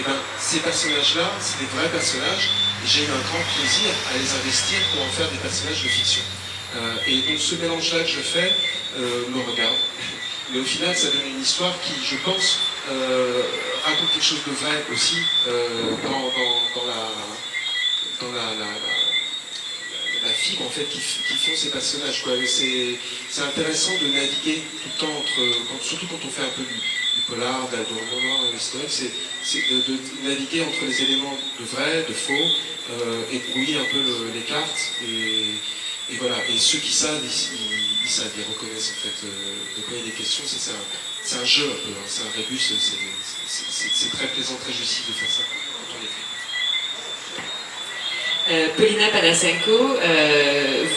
Et ben, ces personnages-là, c'est des vrais personnages, et j'ai eu un grand plaisir à les investir pour en faire des personnages de fiction. Et donc ce mélange-là que je fais me regarde. Mais au final, ça donne une histoire qui, je pense, raconte quelque chose de vrai aussi dans la fibre en fait qui font ces personnages. C'est intéressant de naviguer tout le temps surtout quand on fait un peu du polar, du roman historique, c'est de naviguer entre les éléments de vrai, de faux, et de brouiller un peu les cartes. Et voilà, et ceux qui savent, ils savent, ils reconnaissent en fait de quoi il est question. C'est un jeu un peu, hein, c'est un rébus, c'est très plaisant, très jouissif de faire ça quand on écrit. Paulina Panasenko,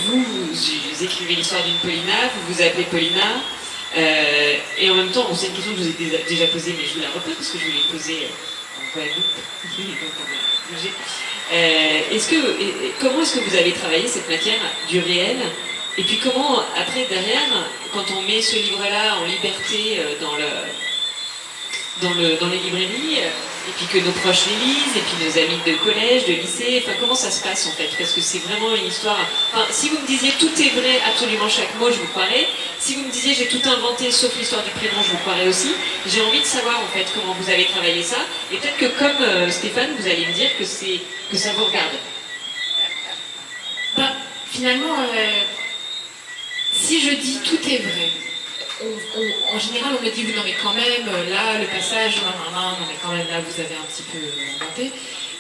vous écrivez l'histoire d'une Paulina, vous vous appelez Paulina, Et en même temps, c'est une question que je vous ai déjà posée, mais je vous la repose parce que je vous l'ai posée en Guadeloupe. Donc on a bougé. Comment est-ce que vous avez travaillé cette matière du réel? Et puis comment, après, derrière, quand on met ce livre-là en liberté dans les librairies, et puis que nos proches les lisent, et puis nos amis de collège, de lycée, enfin comment ça se passe en fait? Parce que c'est vraiment une histoire... Enfin, si vous me disiez tout est vrai, absolument chaque mot, je vous croirais. Si vous me disiez j'ai tout inventé sauf l'histoire du prénom, je vous croirais aussi. J'ai envie de savoir en fait comment vous avez travaillé ça, et peut-être que comme Stéphane, vous allez me dire que ça vous regarde. Finalement, si je dis tout est vrai, en général, on me dit, oui, non, mais quand même, là, le passage, non, mais quand même, là, vous avez un petit peu inventé.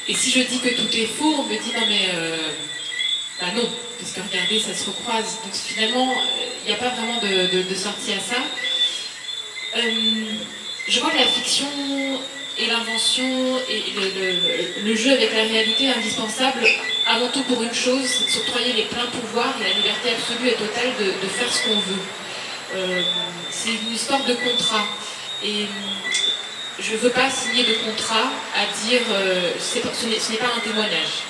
Et si je dis que tout est faux, on me dit, non, mais, non, parce que regardez, ça se recroise. Donc finalement, il n'y a pas vraiment de sortie à ça. Je crois que la fiction et l'invention et le jeu avec la réalité est indispensable, avant tout pour une chose, c'est de s'octroyer les pleins pouvoirs et la liberté absolue et totale de faire ce qu'on veut. C'est une histoire de contrat et je ne veux pas signer de contrat à dire ce n'est pas un témoignage.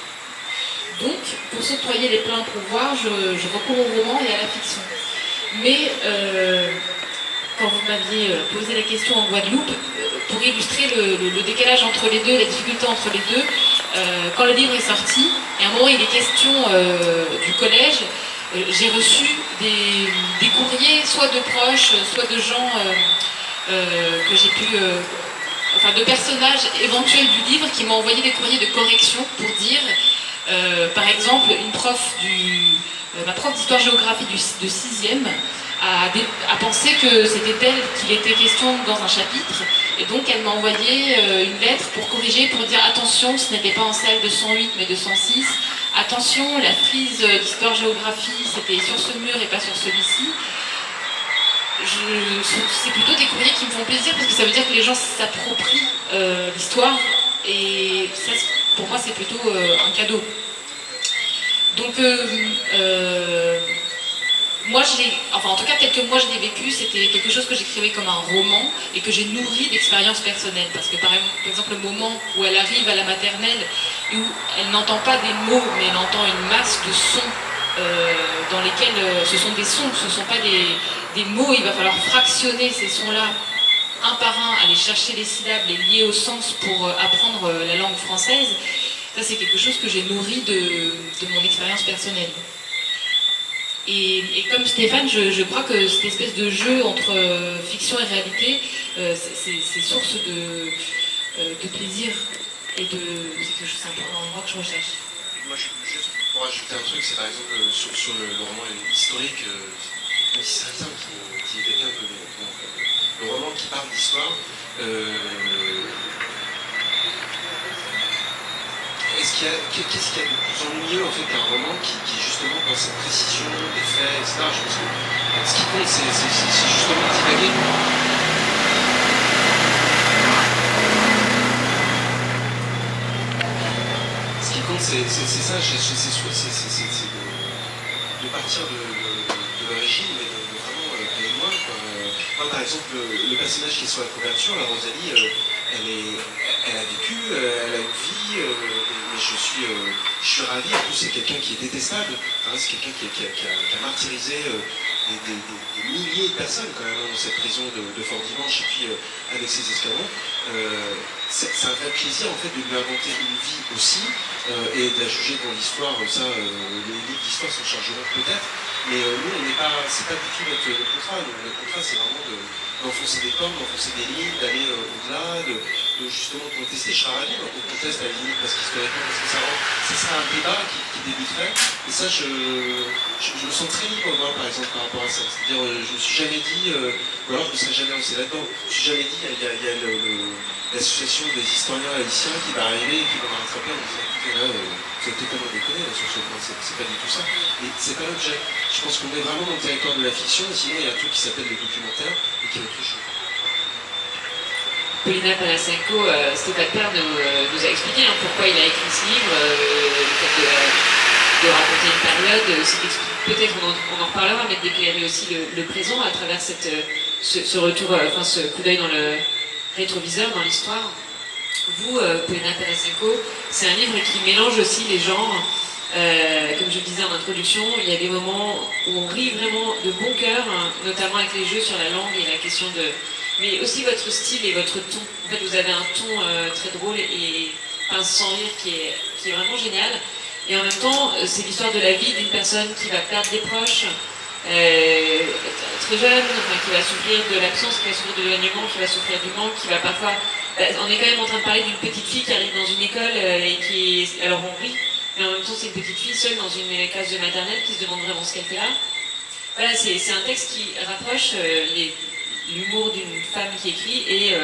Donc, pour s'octroyer les pleins pouvoirs, je recours au roman et à la fiction. Mais quand vous m'aviez posé la question en Guadeloupe, pour illustrer le décalage entre les deux, la difficulté entre les deux, quand le livre est sorti, et à un moment il est question du collège, j'ai reçu des courriers, soit de proches, soit de gens que j'ai pu... enfin, de personnages éventuels du livre qui m'ont envoyé des courriers de correction pour dire, par exemple, ma prof d'histoire-géographie de 6e a pensé que c'était elle qu'il était question dans un chapitre, et donc elle m'a envoyé une lettre pour corriger, pour dire attention, ce n'était pas en salle de 108 mais de 106, attention, la frise d'histoire-géographie c'était sur ce mur et pas sur celui-ci. C'est plutôt des courriers qui me font plaisir parce que ça veut dire que les gens s'approprient l'histoire, et ça, pour moi c'est plutôt un cadeau. Donc moi, en tout cas, tel que moi je l'ai vécu, c'était quelque chose que j'écrivais comme un roman et que j'ai nourri d'expériences personnelles. Parce que par exemple, le moment où elle arrive à la maternelle et où elle n'entend pas des mots, mais elle entend une masse de sons dans lesquels ce sont des sons, ce ne sont pas des mots. Il va falloir fractionner ces sons-là un par un, aller chercher les syllabes, les lier au sens pour apprendre la langue française. Ça, c'est quelque chose que j'ai nourri de mon expérience personnelle. Et comme Stéphane, je crois que cette espèce de jeu entre fiction et réalité, c'est source de plaisir et c'est un endroit que je recherche. Moi, juste pour ajouter un truc, c'est par exemple sur le roman historique, même si c'est un terme qui est quelqu'un que le roman qui parle d'histoire. Qu'est-ce qu'il y a de plus ennuyeux en fait qu'un roman qui justement dans cette précision des faits, etc. Je pense que ce qui compte c'est justement divaguer. Ce qui compte c'est ça, c'est de partir de l'origine, mais de vraiment aller loin, quoi. Moi par exemple le personnage qui est sur la couverture, la Rosalie, elle a vécu, elle a une vie, mais je suis ravi. En plus, c'est quelqu'un qui est détestable. Enfin, c'est quelqu'un qui a martyrisé des milliers de personnes quand même dans cette prison de Fort Dimanche et puis avec ses escalons. C'est un vrai plaisir en fait de lui inventer une vie aussi et de la juger dans l'histoire. Ça, les livres d'histoire s'en chargeront peut-être, mais nous, c'est pas du tout notre contrat. Notre contrat, c'est vraiment d'enfoncer des pommes, d'enfoncer des lignes, d'aller au-delà, de justement contester. Je serais ravi qu'on conteste à la limite parce qu'historiquement, parce que ça serait un débat qui débuterait. Et ça, je me sens très libre, moi, par exemple, par rapport à ça. C'est-à-dire, je me suis jamais dit, ou alors je me serais jamais lancé là-dedans. Je me suis jamais dit, il y a l'association des historiens haïtiens qui va arriver et qui va me rattraper en me disant, écoutez, là, vous êtes totalement déconné sur ce point, c'est pas du tout ça. Et c'est pas l'objet. Je pense qu'on est vraiment dans le territoire de la fiction, et sinon il y a un truc qui s'appelle le documentaire et qui est autre chose. Paulina Panasenko, Stéphane Père nous a expliqué pourquoi il a écrit ce livre, le fait de raconter une période, peut-être on en reparlera, mais d'éclairer aussi le présent à travers cette ce retour, enfin ce coup d'œil dans le rétroviseur, dans l'histoire. Vous, Polina Tarasenko, c'est un livre qui mélange aussi les genres. Comme je le disais en introduction, il y a des moments où on rit vraiment de bon cœur, hein, notamment avec les jeux sur la langue et la question de... Mais aussi votre style et votre ton. En fait, vous avez un ton très drôle et pince sans rire qui est vraiment génial. Et en même temps, c'est l'histoire de la vie d'une personne qui va perdre des proches, très jeune, enfin, qui va souffrir de l'absence, qui va souffrir de l'éloignement, qui va souffrir du manque, qui va parfois... on est quand même en train de parler d'une petite fille qui arrive dans une école et qui... Alors on rit, mais en même temps c'est une petite fille seule dans une classe de maternelle qui se demande vraiment ce qu'elle fait là. Voilà, c'est un texte qui rapproche l'humour d'une femme qui écrit et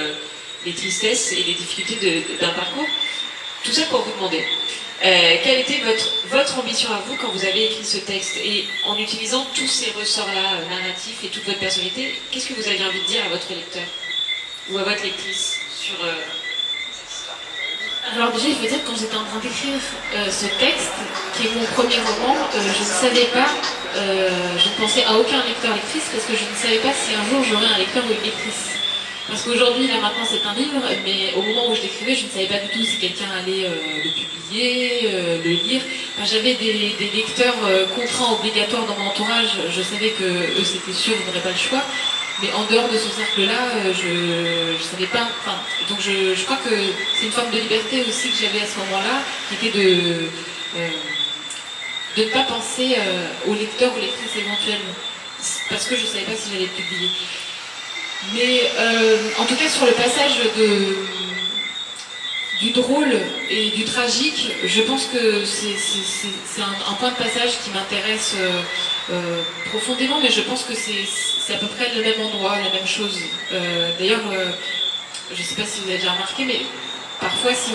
les tristesses et les difficultés d'un parcours. Tout ça pour vous demander, quelle était votre ambition à vous quand vous avez écrit ce texte? Et en utilisant tous ces ressorts-là narratifs et toute votre personnalité, qu'est-ce que vous aviez envie de dire à votre lecteur ou à votre lectrice sur cette histoire? Alors déjà, il faut dire que quand j'étais en train d'écrire ce texte, qui est mon premier roman, je ne savais pas, je ne pensais à aucun lecteur-lectrice parce que je ne savais pas si un jour j'aurais un lecteur ou une lectrice. Parce qu'aujourd'hui, là maintenant c'est un livre, mais au moment où je l'écrivais, je ne savais pas du tout si quelqu'un allait le publier, le lire. Enfin, j'avais des lecteurs contraints obligatoires dans mon entourage, je savais que eux c'était sûr, ils n'auraient pas le choix. Mais en dehors de ce cercle-là, je savais pas. Enfin, donc je crois que c'est une forme de liberté aussi que j'avais à ce moment-là, qui était de ne pas penser aux lecteurs ou lectrices éventuellement, parce que je savais pas si j'allais le publier. Mais en tout cas sur le passage du drôle et du tragique, je pense que c'est un point de passage qui m'intéresse profondément, mais je pense que c'est à peu près le même endroit, la même chose. D'ailleurs, je ne sais pas si vous avez déjà remarqué, mais parfois si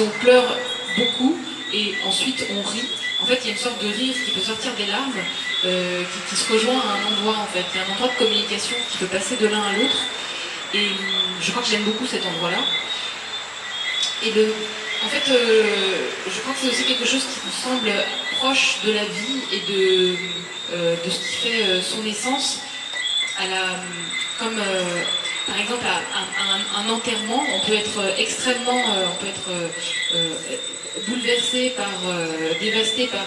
on pleure beaucoup et ensuite on rit, en fait il y a une sorte de rire qui peut sortir des larmes, qui se rejoint à un endroit en fait. Il y a un endroit de communication qui peut passer de l'un à l'autre. Et je crois que j'aime beaucoup cet endroit-là. Et en fait, je crois que c'est aussi quelque chose qui me semble proche de la vie et de ce qui fait son essence. Comme par exemple à un enterrement, on peut être extrêmement, bouleversé dévasté par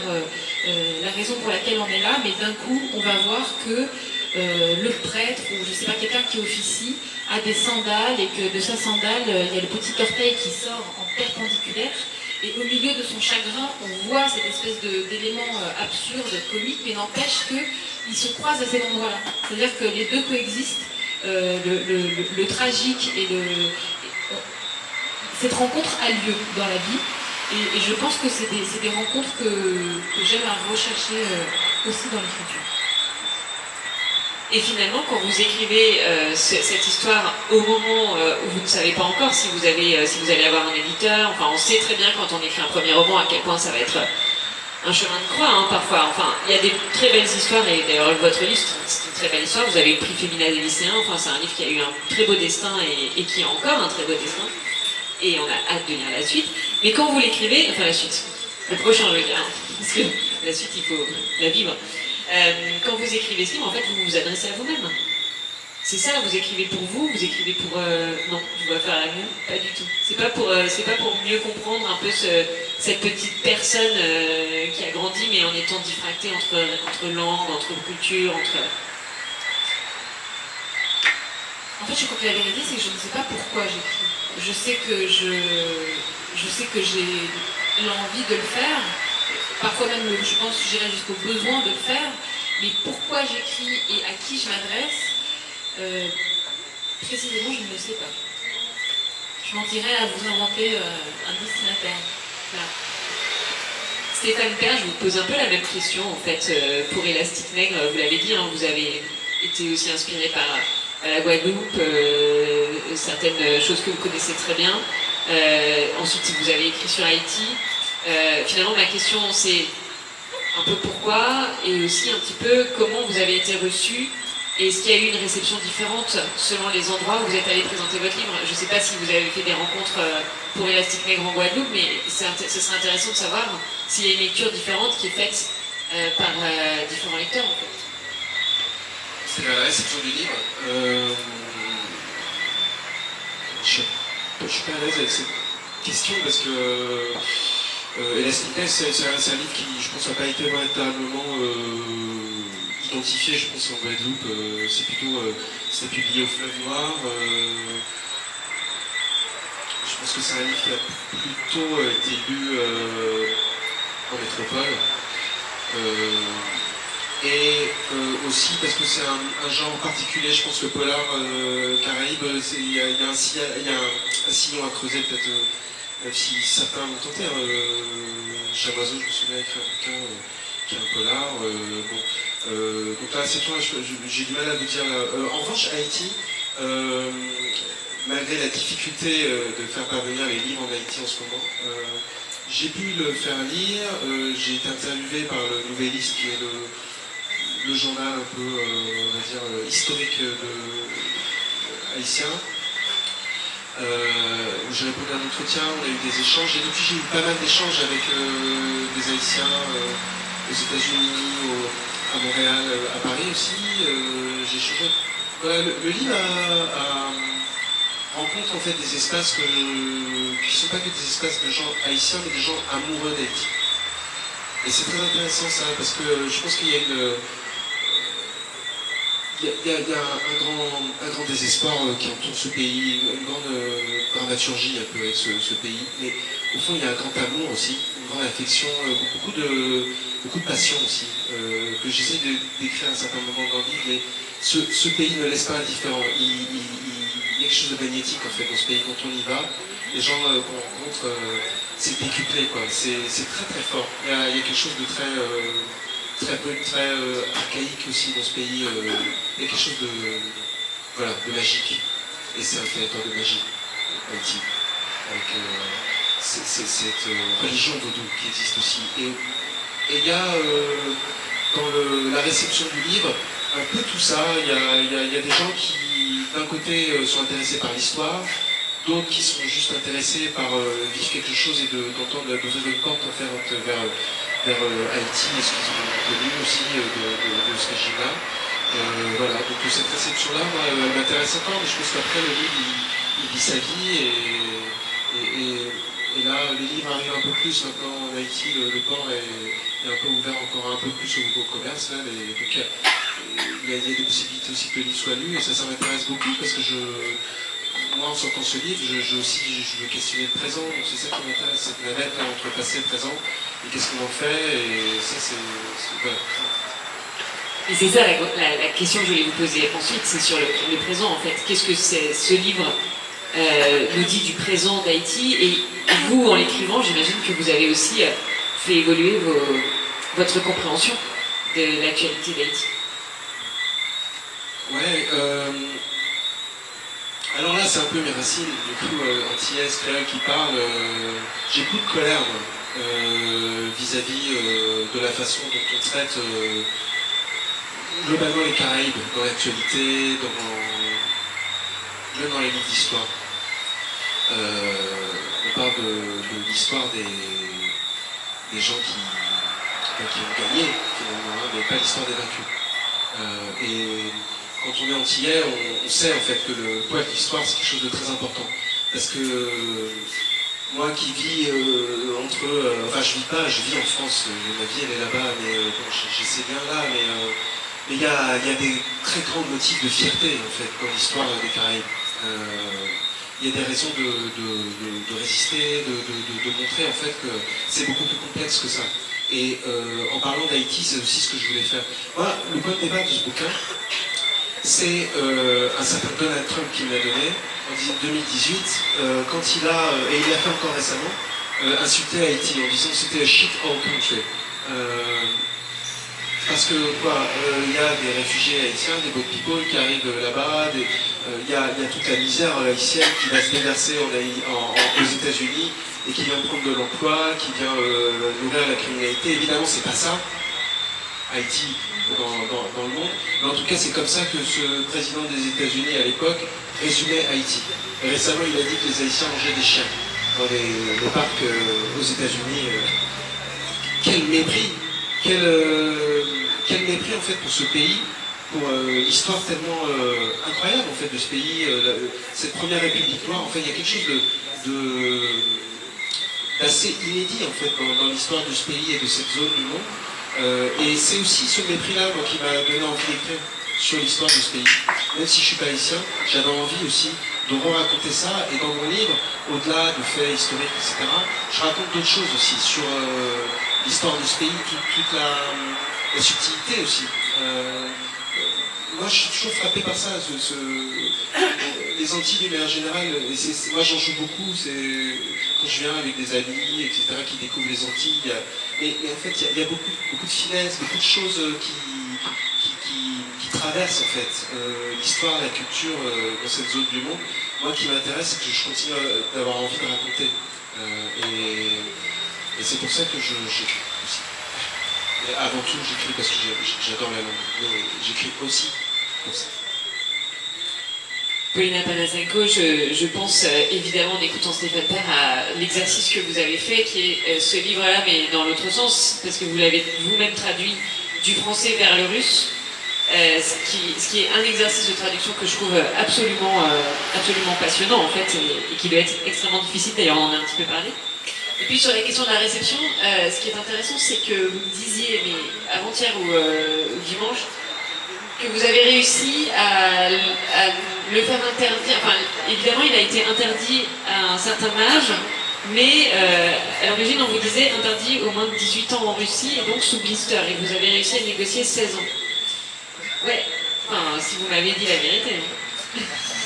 la raison pour laquelle on est là, mais d'un coup, on va voir que le prêtre ou je sais pas, quelqu'un qui officie a des sandales et que de sa sandale, il y a le petit orteil qui sort en perpendiculaire et au milieu de son chagrin, on voit cette espèce d'élément absurde, comique, mais n'empêche qu'ils se croisent à cet endroit-là. C'est-à-dire que les deux coexistent, le tragique et cette rencontre a lieu dans la vie. Et je pense que c'est des rencontres que j'aime à rechercher aussi dans l'écriture. Et finalement, quand vous écrivez cette histoire au moment où vous ne savez pas encore si vous allez avoir un éditeur, enfin on sait très bien quand on écrit un premier roman à quel point ça va être un chemin de croix, hein, parfois. Enfin, il y a des très belles histoires, et d'ailleurs votre livre c'est une très belle histoire. Vous avez eu le prix Féminin des lycéens, enfin c'est un livre qui a eu un très beau destin et qui a encore un très beau destin. Et on a hâte de lire la suite. Mais quand vous l'écrivez, enfin la suite, le prochain je veux dire, parce que la suite il faut la vivre. Quand vous écrivez ce livre, en fait, vous vous adressez à vous-même. C'est ça, vous écrivez pour vous écrivez pour... non, je dois faire la moue, pas du tout. C'est pas pour mieux comprendre un peu cette petite personne qui a grandi, mais en étant diffractée entre langues, entre cultures, entre... En fait, je crois que la vérité, c'est que je ne sais pas pourquoi j'écris. Je sais que j'ai l'envie de le faire. Parfois même, je pense que j'irai jusqu'au besoin de le faire, mais pourquoi j'écris et à qui je m'adresse, précisément, je ne le sais pas. Je mentirais à vous inventer un destinataire. Voilà. Stéphane Père, je vous pose un peu la même question, en fait, pour Élastique Nègre. Vous l'avez dit, hein, vous avez été aussi inspiré par la Guadeloupe, certaines choses que vous connaissez très bien. Ensuite, vous avez écrit sur Haïti. Finalement, ma question, c'est un peu pourquoi et aussi un petit peu comment vous avez été reçu et est-ce qu'il y a eu une réception différente selon les endroits où vous êtes allé présenter votre livre. Je ne sais pas si vous avez fait des rencontres pour Élastique Nègre en Guadeloupe, mais ce serait intéressant de savoir s'il y a une lecture différente qui est faite par différents lecteurs en fait. C'est la réception du livre. Je ne suis pas à l'aise avec cette question parce que Elasticness, c'est un livre qui, je pense, n'a pas été véritablement identifié, je pense, en Guadeloupe. C'était publié au Fleuve Noir. Je pense que c'est un livre qui a plutôt été lu en métropole. Et aussi parce que c'est un genre particulier, je pense que polar Caraïbes, il y a un sillon à creuser peut-être, même si certains l'ont tenté. Chamoiseau, je me souviens, écrit un bouquin qui est un polar. Donc là, c'est toi, j'ai du mal à vous dire. En revanche, Haïti, malgré la difficulté de faire parvenir les livres en Haïti en ce moment, j'ai pu le faire lire. J'ai été interviewé par le Nouvelliste, qui est le journal un peu, on va dire, historique haïtien. Où j'ai répondu à un entretien, on a eu des échanges, et depuis j'ai eu pas mal d'échanges avec des Haïtiens aux États-Unis, à Montréal, à Paris aussi. J'ai échangé. Voilà, le livre rencontre en fait des espaces qui ne sont pas que des espaces de gens haïtiens, mais des gens amoureux d'Haïti. Et c'est très intéressant ça, parce que je pense qu'il y a un grand désespoir qui entoure ce pays, une grande dramaturgie un peu avec ce pays, mais au fond il y a un grand amour aussi, une grande affection, beaucoup de passion aussi, que j'essaie de décrire à un certain moment dans le livre, mais ce pays ne laisse pas indifférent. Il y a quelque chose de magnétique en fait dans ce pays. Quand on y va, les gens qu'on rencontre, c'est décuplé quoi, c'est très très fort. Il y a quelque chose de très archaïque aussi dans ce pays. Il y a quelque chose de magique. Et c'est un territoire de magie, Haïti, avec cette religion vaudou qui existe aussi. Et il y a dans la réception du livre un peu tout ça. Il y a des gens qui, d'un côté, sont intéressés par l'histoire, d'autres qui sont juste intéressés par vivre quelque chose et d'ouvrir une porte en fait, vers Haïti et ce qu'ils ont connu aussi de ce régime-là. Voilà, donc cette réception-là, moi, elle m'intéresse encore, mais je pense qu'après le livre, il vit sa vie et là, les livres arrivent un peu plus maintenant en Haïti, le port est un peu ouvert encore un peu plus au commerce, là, donc il y a des possibilités aussi que le livre soit lu, et ça m'intéresse beaucoup parce que moi, en sortant ce livre, je veux questionner le présent, donc c'est ça qui m'intéresse, cette navette là, entre le passé et le présent, et qu'est-ce qu'on en fait, et ça voilà. Et c'est ça la question que je voulais vous poser ensuite, c'est sur le présent en fait. Qu'est-ce que ce livre nous dit du présent d'Haïti, et vous, en l'écrivant, j'imagine que vous avez aussi fait évoluer votre compréhension de l'actualité d'Haïti. Ouais, alors là c'est un peu mes racines, du coup, antillaise, créole qui parle. J'ai beaucoup de colère moi, vis-à-vis de la façon dont on traite globalement les Caraïbes dans l'actualité, même dans les livres d'histoire. On parle de l'histoire des gens qui ont gagné finalement, hein, mais pas l'histoire des vaincus. Et quand on est antillais, on sait en fait que le poids de l'histoire c'est quelque chose de très important. Parce que moi qui vis je vis en France, ma vie elle est là-bas, mais j'essaie bien là, mais il y a des très grands motifs de fierté en fait dans l'histoire des Caraïbes. Il y a des raisons de résister, de montrer en fait que c'est beaucoup plus complexe que ça. Et en parlant d'Haïti, c'est aussi ce que je voulais faire. Moi, le point de départ de ce bouquin, c'est un certain Donald Trump qui me l'a donné en 2018, quand il a, et il l'a fait encore récemment, insulté Haïti en disant que c'était a shit all country. Parce que il y a des réfugiés haïtiens, des boat people qui arrivent là-bas, il y a toute la misère haïtienne qui va se déverser aux États-Unis et qui vient prendre de l'emploi, qui vient nourrir la criminalité. Évidemment, c'est pas ça, Haïti, dans le monde. Mais en tout cas, c'est comme ça que ce président des États-Unis à l'époque résumait Haïti. Et récemment, il a dit que les Haïtiens mangeaient des chiens dans les parcs aux États-Unis. Quel mépris! Quel mépris en fait pour ce pays pour l'histoire tellement incroyable en fait de ce pays, cette première république noire. En fait, il y a quelque chose d'assez inédit en fait dans l'histoire de ce pays et de cette zone du monde. Et c'est aussi ce mépris-là qui m'a donné envie d'écrire sur l'histoire de ce pays. Même si je suis pas haïtien, j'avais envie aussi de raconter ça. Et dans mon livre, au-delà de faits historiques, etc., je raconte d'autres choses aussi sur l'histoire de ce pays, toute la subtilité aussi. Moi, je suis toujours frappé par ça. Les Antilles, d'une manière générale, moi j'en joue beaucoup. Quand je viens avec des amis, etc., qui découvrent les Antilles. Mais en fait, il y a beaucoup de finesse, beaucoup de choses qui traversent en fait l'histoire, la culture dans cette zone du monde. Moi, qui m'intéresse, c'est que je continue d'avoir envie de raconter. Et c'est pour ça que j'écris aussi. Et avant tout, j'écris parce que j'adore la langue. Mais j'écris aussi pour ça. Paulina Panasenko, je pense évidemment en écoutant Stéphane Père à l'exercice que vous avez fait, qui est ce livre-là, mais dans l'autre sens, parce que vous l'avez vous-même traduit du français vers le russe, ce qui est un exercice de traduction que je trouve absolument passionnant en fait, et qui doit être extrêmement difficile, d'ailleurs on en a un petit peu parlé. Et puis sur la question de la réception, ce qui est intéressant, c'est que vous me disiez, mais avant-hier ou dimanche, que vous avez réussi à le faire interdire. Enfin, évidemment, il a été interdit à un certain âge, mais à l'origine, on vous disait interdit au moins de 18 ans en Russie, et donc sous blister. Et vous avez réussi à négocier 16 ans. Ouais, enfin, si vous m'avez dit la vérité.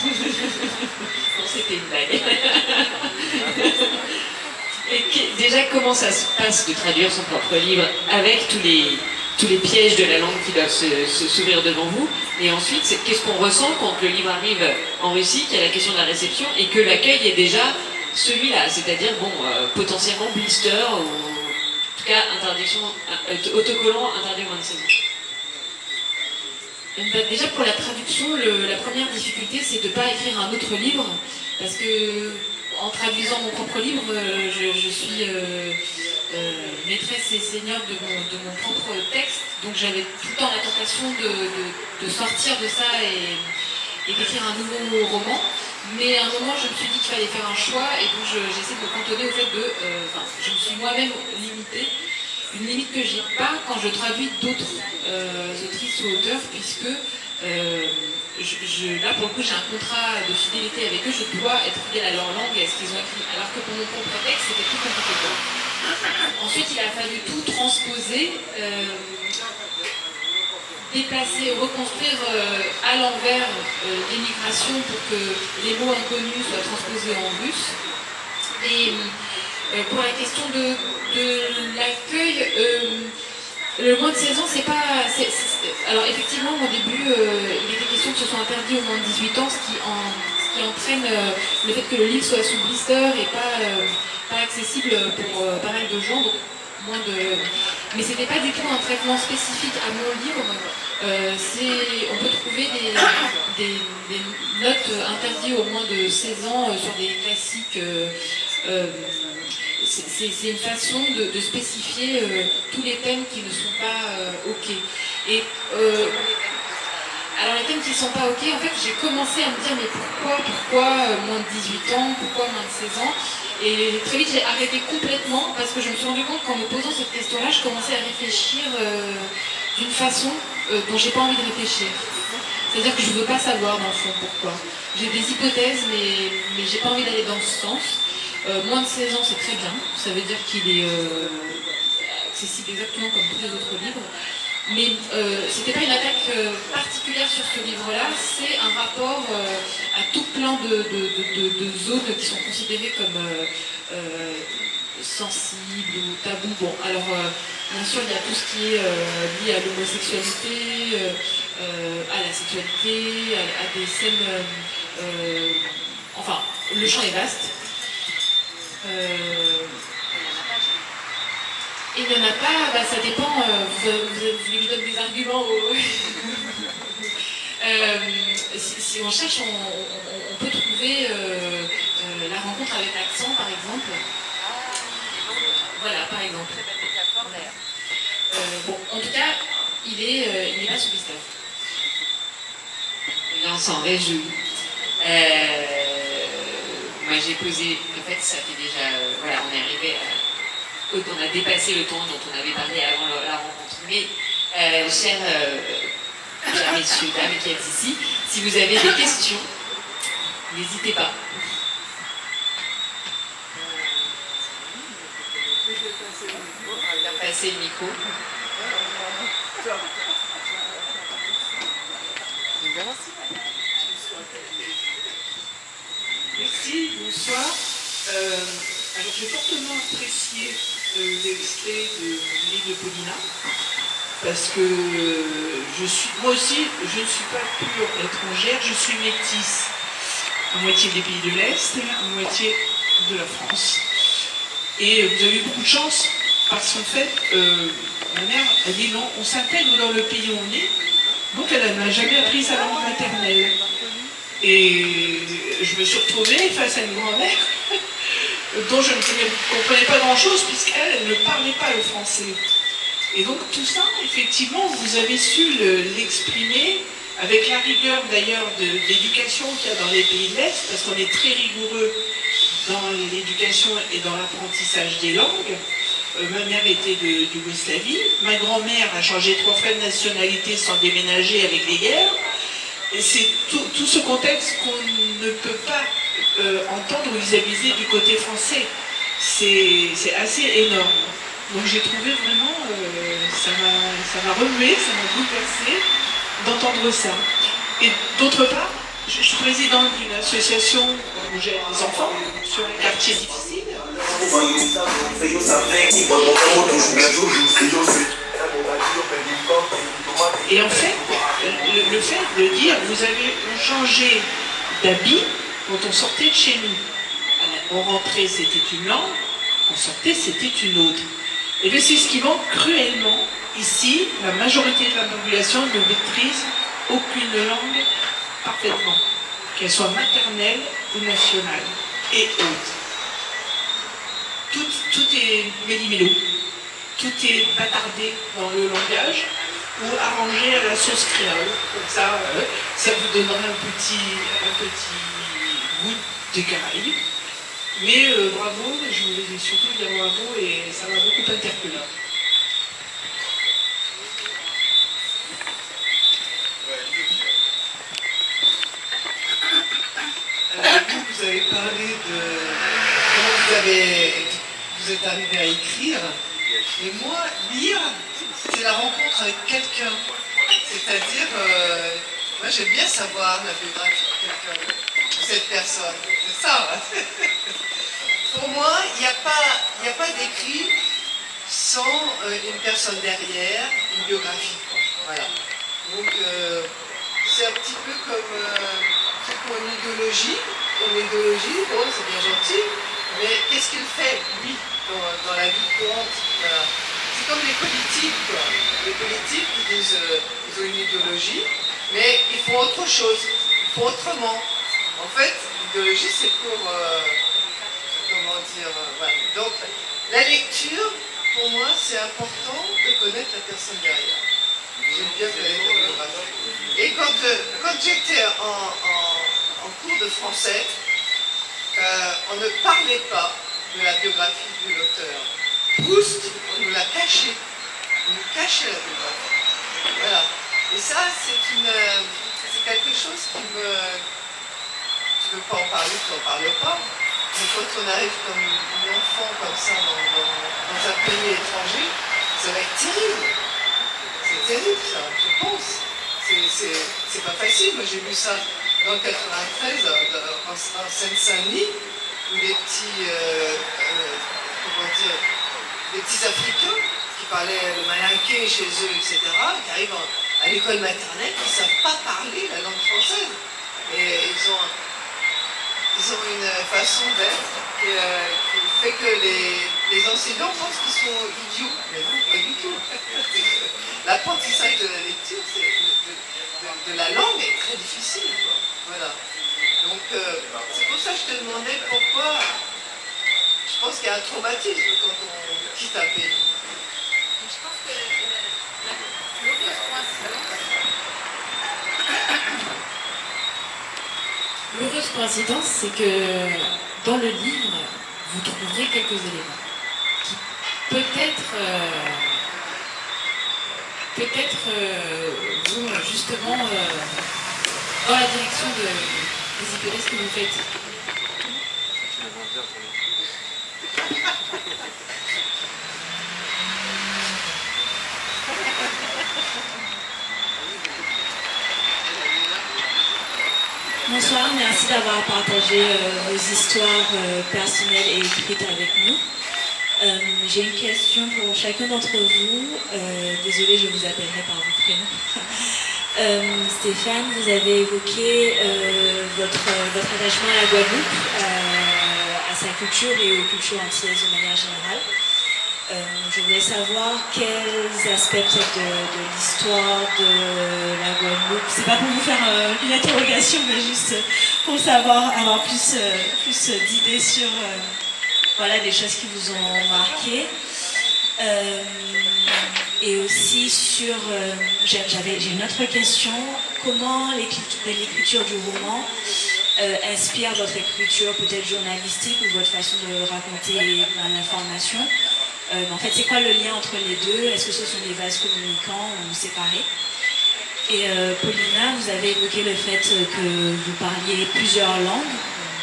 Non, c'était une blague. Et déjà, comment ça se passe de traduire son propre livre avec tous les pièges de la langue qui doivent s'ouvrir devant vous? Et ensuite, qu'est-ce qu'on ressent quand le livre arrive en Russie, qu'il y a la question de la réception, et que l'accueil est déjà celui-là, c'est-à-dire, bon, potentiellement blister, ou en tout cas, interdiction, autocollant interdit au moins de 16 ans. Déjà pour la traduction, la première difficulté c'est de ne pas écrire un autre livre, parce que en traduisant mon propre livre, je suis maîtresse et seigneur de mon propre texte, donc j'avais tout le temps la tentation de sortir de ça et d'écrire un nouveau roman. Mais à un moment, je me suis dit qu'il fallait faire un choix, et donc j'essaie de me cantonner au fait de... je me suis moi-même limitée, une limite que j'ai pas quand je traduis d'autres autrices ou auteurs, puisque là, pour le coup, j'ai un contrat de fidélité avec eux, je dois être fidèle à leur langue et à ce qu'ils ont écrit. Alors que pour mon propre texte, c'était plus compliqué pour moi. Ensuite, il a fallu tout transposer, déplacer, reconstruire à l'envers l'émigration pour que les mots inconnus soient transposés en russe. Et pour la question de l'accueil, le moins de 16 ans, c'est pas... Alors effectivement, au début, il était question que ce soit interdit au moins de 18 ans, ce qui entraîne le fait que le livre soit sous blister et pas accessible pour pas mal de gens. Donc, mais c'était pas du tout un traitement spécifique à mon livre. On peut trouver des notes interdites au moins de 16 ans sur des classiques. C'est une façon de spécifier tous les thèmes qui ne sont pas OK. Et alors les thèmes qui ne sont pas OK, en fait, j'ai commencé à me dire mais pourquoi moins de 18 ans, pourquoi moins de 16 ans? Et très vite j'ai arrêté complètement parce que je me suis rendu compte qu'en me posant cette question-là, je commençais à réfléchir d'une façon dont j'ai pas envie de réfléchir. C'est-à-dire que je ne veux pas savoir dans le fond pourquoi. J'ai des hypothèses, mais j'ai pas envie d'aller dans ce sens. Moins de 16 ans, c'est très bien. Ça veut dire qu'il est accessible exactement comme tous les autres livres. Mais c'était pas une attaque particulière sur ce livre-là, c'est un rapport à tout plein de zones qui sont considérées comme sensibles ou tabous. Bon, alors bien sûr, il y a tout ce qui est lié à l'homosexualité, à la sexualité, à des scènes... enfin, le champ est vaste. Il n'y en a pas, ça dépend, vous voulez que je donne des arguments si on cherche, on peut trouver la rencontre avec l'accent, par exemple. Voilà, par exemple. Bon, en tout cas, il n'est pas sous blister. s'en réjouit. Moi j'ai posé, en fait ça fait déjà, voilà, on est arrivé à, on a dépassé le temps dont on avait parlé avant la rencontre. Mais chers messieurs, dames qui êtes ici, si vous avez des questions, n'hésitez pas. On va faire passer le micro. Merci, bonsoir. Alors j'ai fortement apprécié l'extrait de l'île de Paulina parce que moi aussi, je ne suis pas pure étrangère, je suis métisse, à moitié des pays de l'Est, à moitié de la France. Et vous avez eu beaucoup de chance parce qu'en fait, ma mère a dit non, on s'intègre dans le pays où on est, donc elle n'a jamais appris sa langue maternelle. Et je me suis retrouvée face à une grand-mère dont je ne comprenais pas grand-chose puisqu'elle ne parlait pas le français. Et donc tout ça, effectivement, vous avez su l'exprimer avec la rigueur d'ailleurs de l'éducation qu'il y a dans les pays de l'Est, parce qu'on est très rigoureux dans l'éducation et dans l'apprentissage des langues. Ma mère était de Yougoslavie, ma grand-mère a changé 3 fois de nationalité sans déménager avec les guerres. Et c'est tout ce contexte qu'on ne peut pas entendre ou visualiser du côté français. C'est assez énorme. Donc j'ai trouvé vraiment, ça m'a remué, ça m'a bouleversé d'entendre ça. Et d'autre part, je suis présidente d'une association où j'ai des enfants sur un quartier difficile. Et en fait, le fait de dire, vous avez changé d'habit quand on sortait de chez nous. On rentrait, c'était une langue, on sortait, c'était une autre. Et bien c'est ce qui manque cruellement. Ici, la majorité de la population ne maîtrise aucune langue parfaitement, qu'elle soit maternelle ou nationale, et autre. Tout est méli-mélo, tout est bâtardé dans le langage, ou arrangé à la sauce créole. Comme ça, ça vous donnera un petit goût des Caraïbes. Mais bravo, je voulais surtout dire bravo et ça m'a beaucoup interpellé. Vous avez parlé de comment vous êtes arrivé à écrire. Et moi, lire, c'est la rencontre avec quelqu'un. C'est-à-dire, moi j'aime bien savoir la biographie de quelqu'un, de cette personne. C'est ça. Pour moi, il n'y a pas d'écrit sans une personne derrière, une biographie. Voilà. Donc, c'est un petit peu comme une idéologie. Une idéologie, bon, c'est bien gentil, mais qu'est-ce qu'il fait, lui, dans la vie courante? Voilà. C'est comme les politiques, quoi. Les politiques, ils ont une idéologie, mais ils font autre chose, ils font autrement. En fait, l'idéologie, c'est pour, comment dire, voilà. Donc, la lecture, pour moi, c'est important de connaître la personne derrière. J'aime bien connaître la biographie. Et quand j'étais en cours de français, on ne parlait pas de la biographie de l'auteur. Proust, on nous l'a caché. On nous cachait la biographie. Voilà. Et ça, c'est quelque chose qui me... Tu ne veux pas en parler, tu n'en parles pas. Mais quand on arrive comme un enfant comme ça dans un pays étranger, ça va être terrible. C'est terrible ça, je pense. C'est pas facile. Moi j'ai vu ça dans le 93 en Seine-Saint-Denis, où des petits, des petits Africains qui parlaient le malinqué chez eux, etc., qui arrivent à l'école maternelle, qui ne savent pas parler la langue française. Et ils ont une façon d'être qui fait que les enseignants pensent qu'ils sont idiots. Mais non, pas du tout. L'apprentissage de la lecture, de la langue est très difficile, quoi. Voilà. Donc, c'est pour ça que je te demandais pourquoi. Je pense qu'il y a un traumatisme quand on quitte un pays. Je pense que la mauvaise coïncidence, coïncidence, c'est que dans le livre, vous trouverez quelques éléments qui vont justement dans la direction des hypothèses que vous faites. Bonsoir, merci d'avoir partagé vos histoires personnelles et écrites avec nous. J'ai une question pour chacun d'entre vous. Désolée, je vous appellerai par vos prénoms. Stéphane, vous avez évoqué votre attachement à la Guadeloupe, à sa culture et aux cultures antillaises de manière générale. Je voulais savoir quels aspects peut-être de l'histoire de la Guadeloupe. C'est pas pour vous faire une interrogation, mais juste pour savoir, avoir plus d'idées sur voilà, des choses qui vous ont marqué. Et aussi sur... j'ai une autre question. Comment l'écriture du roman inspire votre écriture peut-être journalistique ou votre façon de raconter l'information? En fait, c'est quoi le lien entre les deux? Est-ce que ce sont des vases communicants ou séparés? Et Paulina, vous avez évoqué le fait que vous parliez plusieurs langues,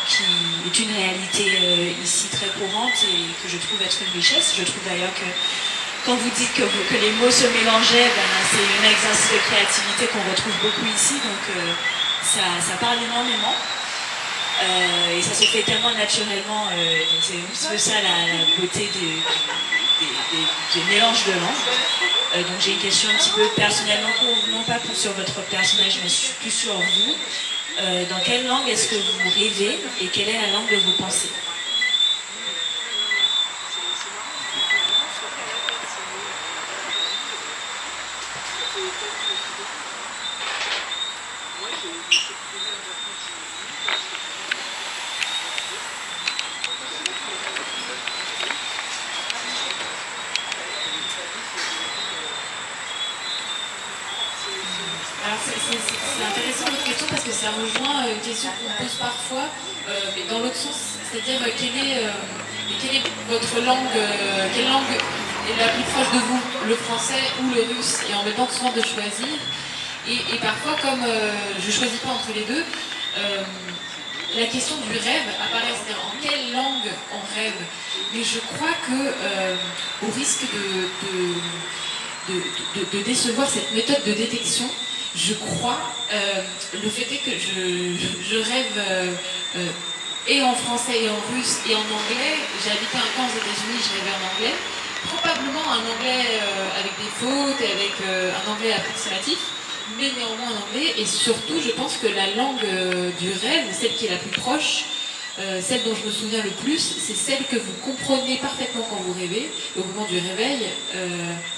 qui est une réalité ici très courante et que je trouve être une richesse. Je trouve d'ailleurs que quand vous dites que les mots se mélangeaient, c'est un exercice de créativité qu'on retrouve beaucoup ici, donc ça parle énormément. Et ça se fait tellement naturellement, donc c'est un petit peu ça la beauté des mélanges de langues. Donc j'ai une question un petit peu personnelle, non pas sur votre personnage, mais plus sur vous. Dans quelle langue est-ce que vous rêvez et quelle est la langue de vos pensées? Alors c'est intéressant votre question parce que ça rejoint une question qu'on pose parfois, mais dans l'autre sens, c'est-à-dire quelle est votre langue, quelle langue est la plus proche de vous, le français ou le russe, et en même temps souvent de choisir. Et parfois, comme je ne choisis pas entre les deux, la question du rêve apparaît, c'est-à-dire en quelle langue on rêve. Mais je crois que, au risque de décevoir cette méthode de détection, je crois, le fait est que je rêve et en français et en russe et en anglais. J'ai habité un temps aux États-Unis, je rêvais en anglais. Probablement un anglais avec des fautes et avec un anglais approximatif, mais néanmoins en anglais. Et surtout, je pense que la langue du rêve, celle qui est la plus proche, celle dont je me souviens le plus, c'est celle que vous comprenez parfaitement quand vous rêvez. Au moment du réveil,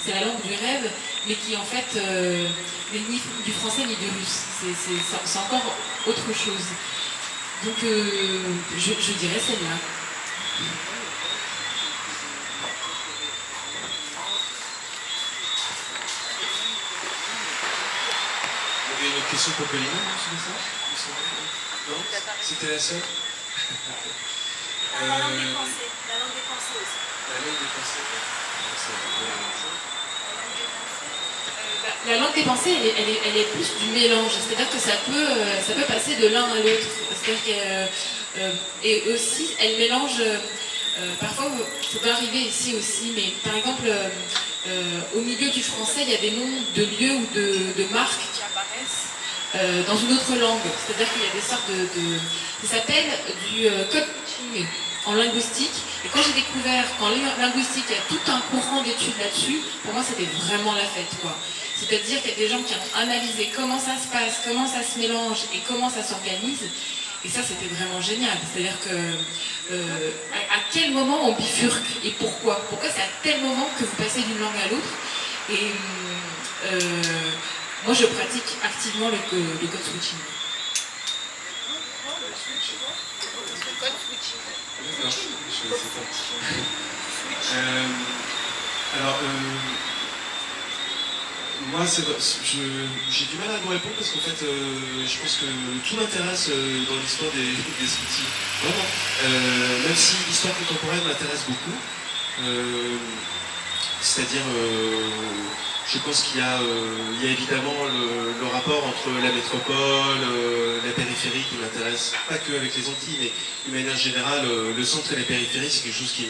c'est la langue du rêve, mais qui en fait n'est ni du français ni du russe. C'est encore autre chose. Donc je dirais celle-là. Il y avait une autre question pour Paulina, c'est ça? Non? C'était la seule? La langue des pensées. La langue des pensées aussi. La langue des pensées, La langue des pensées, elle est plus du mélange, c'est-à-dire que ça peut passer de l'un à l'autre. C'est-à-dire et aussi, elle mélange, parfois, ça peut arriver ici aussi, mais par exemple, au milieu du français, il y a des noms de lieux ou de marques qui apparaissent dans une autre langue. C'est-à-dire qu'il y a des sortes ça s'appelle du code switching en linguistique. Et quand j'ai découvert qu'en linguistique, il y a tout un courant d'études là-dessus, pour moi, c'était vraiment la fête, quoi. C'est-à-dire qu'il y a des gens qui ont analysé comment ça se passe, comment ça se mélange et comment ça s'organise. Et ça, c'était vraiment génial. C'est-à-dire que à quel moment on bifurque et pourquoi? Pourquoi c'est à tel moment que vous passez d'une langue à l'autre? Et moi, je pratique activement le code switching. D'accord, je ne sais pas. Alors, Moi, j'ai du mal à vous répondre parce qu'en fait, je pense que tout m'intéresse dans l'histoire des outils. Vraiment. Même si l'histoire contemporaine m'intéresse beaucoup. C'est-à-dire, je pense qu'il y a évidemment le rapport entre la métropole, la périphérie qui m'intéresse, pas que avec les Antilles, mais d'une manière générale, le centre et la périphérie, c'est quelque chose qui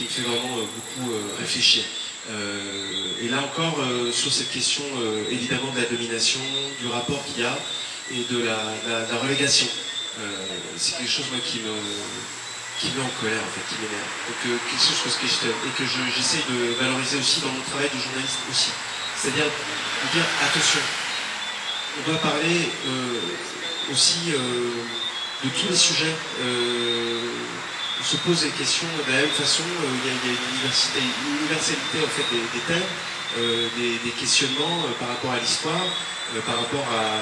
me fait vraiment beaucoup réfléchir. Et là encore, sur cette question évidemment de la domination, du rapport qu'il y a et de la relégation. C'est quelque chose moi, qui me met en colère, en fait, qui m'énerve. Donc quelque chose que j'essaie de valoriser aussi dans mon travail de journaliste aussi. C'est-à-dire de dire attention, on doit parler aussi de tous les sujets. On se pose des questions de la même façon, il y a une universalité en fait, des thèmes, des questionnements par rapport à l'histoire, par rapport à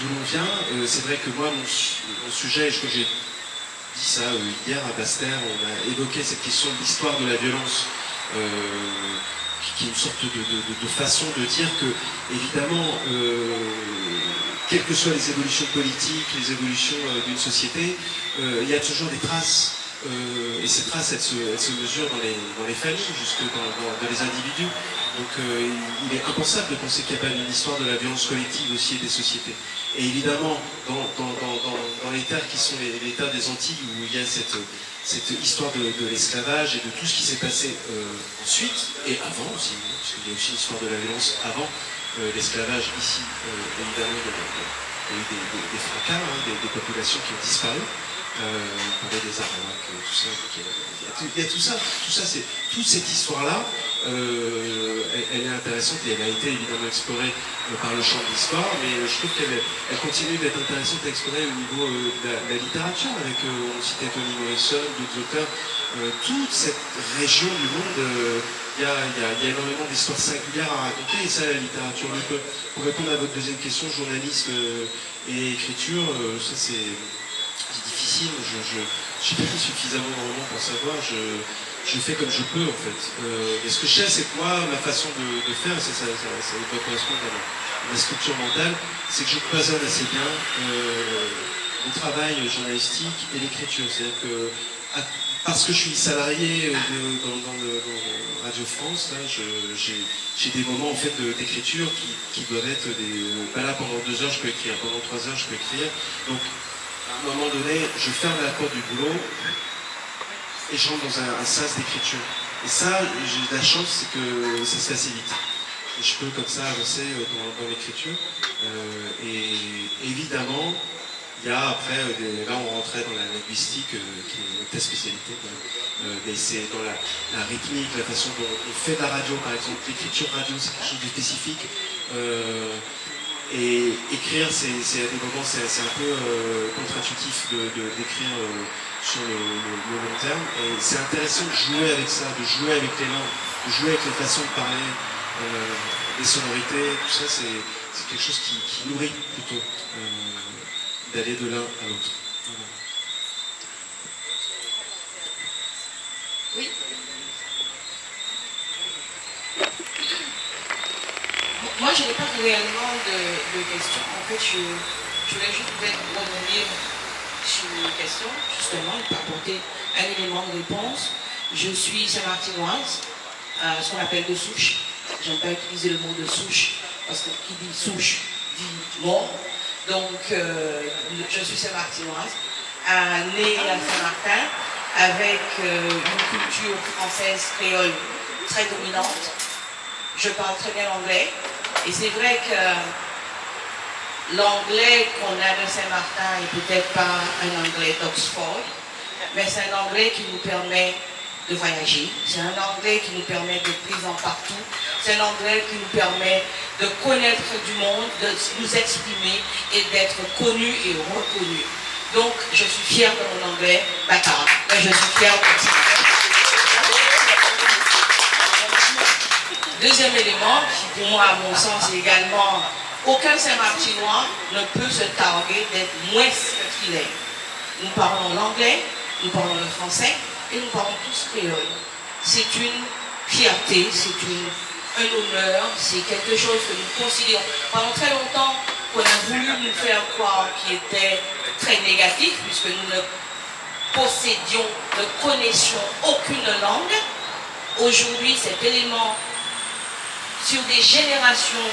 d'où l'on vient. C'est vrai que moi, mon sujet, je crois que j'ai dit ça hier à Basse-Terre, on a évoqué cette question de l'histoire de la violence, qui est une sorte de façon de dire que, évidemment, quelles que soient les évolutions politiques, les évolutions d'une société, il y a toujours des traces. Et ces traces, elles se mesurent dans les familles, jusque dans les individus. Donc il est impensable de penser qu'il n'y a pas une histoire de la violence collective aussi et des sociétés. Et évidemment, dans les terres qui sont les terres des Antilles, où il y a cette histoire de l'esclavage et de tout ce qui s'est passé ensuite, et avant aussi, parce qu'il y a aussi une histoire de la violence avant l'esclavage ici, évidemment, il y a eu des fracas, des populations qui ont disparu. On parlait des Arawaks, tout ça. Il y a tout ça, toute cette histoire-là, elle est intéressante et elle a été évidemment explorée par le champ de l'histoire, mais je trouve qu'elle continue d'être intéressante à explorer au niveau de la littérature, avec, on citait Toni Morrison, d'autres auteurs, toute cette région du monde, il y a énormément d'histoires singulières à raconter, et ça la littérature le peut. Pour répondre à votre deuxième question, journalisme et écriture, ça c'est difficile, je n'ai pas suffisamment de romans pour savoir, je fais comme je peux en fait. Et ce que je sais, c'est que moi, ma façon de faire, ça doit correspondre à ma structure mentale, c'est que je cloisonne assez bien mon travail journalistique et l'écriture. C'est-à-dire que, parce que je suis salarié dans Radio France, là, j'ai des moments en fait d'écriture qui doivent être là pendant 2 heures je peux écrire, pendant 3 heures je peux écrire. Donc, à un moment donné, je ferme la porte du boulot et je rentre dans un sas d'écriture. Et ça, j'ai la chance, c'est que ça se fait assez vite. Et je peux comme ça avancer dans l'écriture. Et évidemment, il y a après, là on rentrait dans la linguistique, qui est ta spécialité. Mais c'est dans la rythmique, la façon dont on fait de la radio, par exemple. L'écriture radio, c'est quelque chose de spécifique. Et écrire, à des moments, c'est un peu contre-intuitif d'écrire sur le long terme. Et c'est intéressant de jouer avec ça, de jouer avec les langues, de jouer avec les façons de parler, les sonorités, tout ça, c'est quelque chose qui nourrit plutôt d'aller de l'un à l'autre. Voilà. Oui. Moi, je n'ai pas réellement de questions. En fait, je voulais juste peut-être rebondir sur une question, justement, et apporter un élément de réponse. Je suis saint-martinoise, ce qu'on appelle de souche. J'aime pas utiliser le mot de souche, parce que qui dit souche dit mort. Donc, je suis saint-martinoise, née à Saint-Martin, avec une culture française créole très dominante. Je parle très bien l'anglais. Et c'est vrai que l'anglais qu'on a de Saint-Martin n'est peut-être pas un anglais d'Oxford, mais c'est un anglais qui nous permet de voyager, c'est un anglais qui nous permet d'être présents partout, c'est un anglais qui nous permet de connaître du monde, de nous exprimer et d'être connus et reconnus. Donc je suis fière de mon anglais bâtard, mais je suis fière de ça. Deuxième élément, qui pour moi, à mon sens, est également, aucun Saint-Martinois ne peut se targuer d'être moins que qu'il est. Nous parlons l'anglais, nous parlons le français et nous parlons tous créole. C'est une fierté, c'est une un honneur, c'est quelque chose que nous considérons pendant très longtemps qu'on a voulu nous faire croire qui était très négatif, puisque nous ne possédions, ne connaissions aucune langue. Aujourd'hui, cet élément sur des générations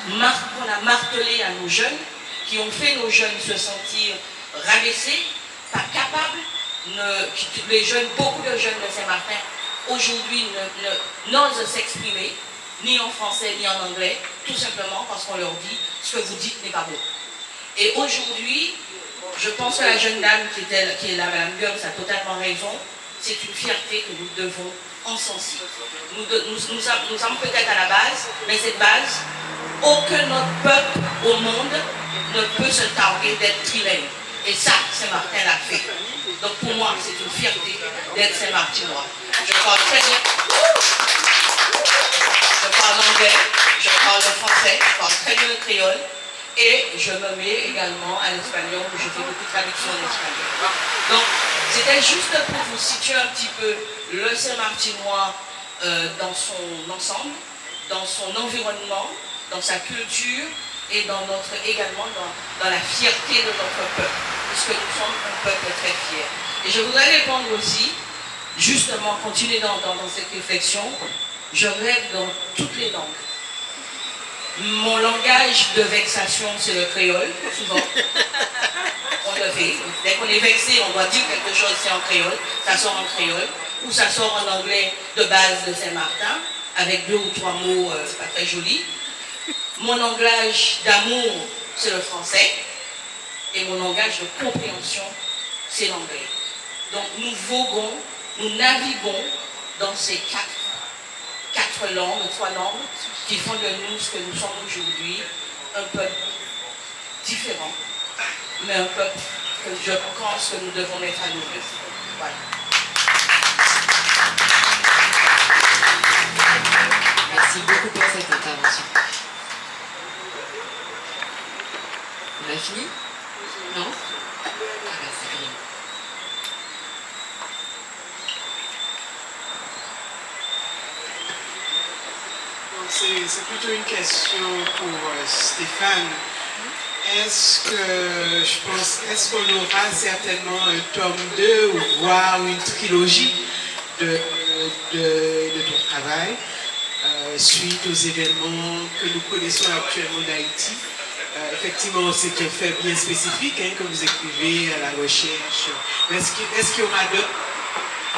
qu'on a martelé à nos jeunes, qui ont fait nos jeunes se sentir rabaissés, pas capables, beaucoup de jeunes de Saint-Martin aujourd'hui n'osent s'exprimer, ni en français ni en anglais, tout simplement parce qu'on leur dit ce que vous dites n'est pas bon. Et aujourd'hui, je pense que la jeune dame qui est là, Madame Gomes, a totalement raison, c'est une fierté que nous devons encenser. Nous sommes peut-être à la base, mais cette base, aucun autre peuple au monde ne peut se targuer d'être trilingue. Et ça, Saint-Martin l'a fait. Donc pour moi, c'est une fierté d'être Saint-Martinois. Je parle très bien. Je parle anglais, je parle le français, je parle très bien le créole. Et je me mets également à l'espagnol, où je fais beaucoup de traductions en espagnol. Donc, c'était juste pour vous situer un petit peu le Saint-Martinois dans son ensemble, dans son environnement, dans sa culture et également dans la fierté de notre peuple, puisque nous sommes un peuple très fier. Et je voudrais répondre aussi, justement, continuer dans cette réflexion, je rêve dans toutes les langues. Mon langage de vexation, c'est le créole, souvent. On le fait. Dès qu'on est vexé, on doit dire quelque chose, c'est en créole. Ça sort en créole. Ou ça sort en anglais de base de Saint-Martin, avec 2 ou 3 mots pas très jolis. Mon langage d'amour, c'est le français. Et mon langage de compréhension, c'est l'anglais. Donc nous voguons, nous naviguons dans ces 3 langues, qui font de nous ce que nous sommes aujourd'hui, un peuple différent, mais un peuple que je pense que nous devons mettre à nous. Voilà. Merci beaucoup pour cette intervention. On a fini? Non? Ah ben c'est bien. C'est plutôt une question pour Stéphane. Est-ce qu'on aura certainement un tome 2 ou voire une trilogie de ton travail suite aux événements que nous connaissons actuellement d'Haïti? Effectivement, c'est un fait bien spécifique que vous écrivez à la recherche. Mais est-ce qu'il y aura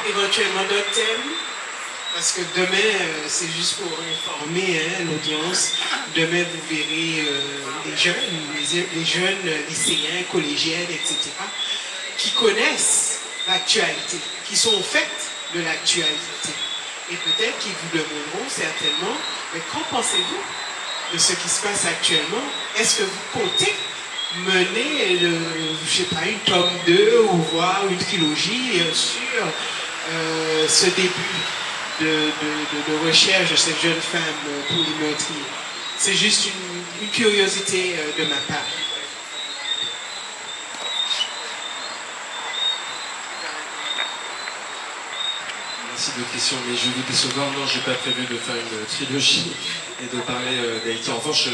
éventuellement d'autres thèmes? Parce que demain, c'est juste pour informer l'audience, demain vous verrez les jeunes lycéens, collégiennes, etc., qui connaissent l'actualité, qui sont au fait de l'actualité. Et peut-être qu'ils vous demanderont certainement, mais qu'en pensez-vous de ce qui se passe actuellement? Est-ce que vous comptez mener, une tome 2 ou voire une trilogie sur ce début de recherche de cette jeune femme pour les meurtriers? C'est juste une curiosité de ma part. Merci de votre question, mais je vais vous décevoir. Non, je n'ai pas prévu de faire une trilogie et de parler d'Haïti. En revanche,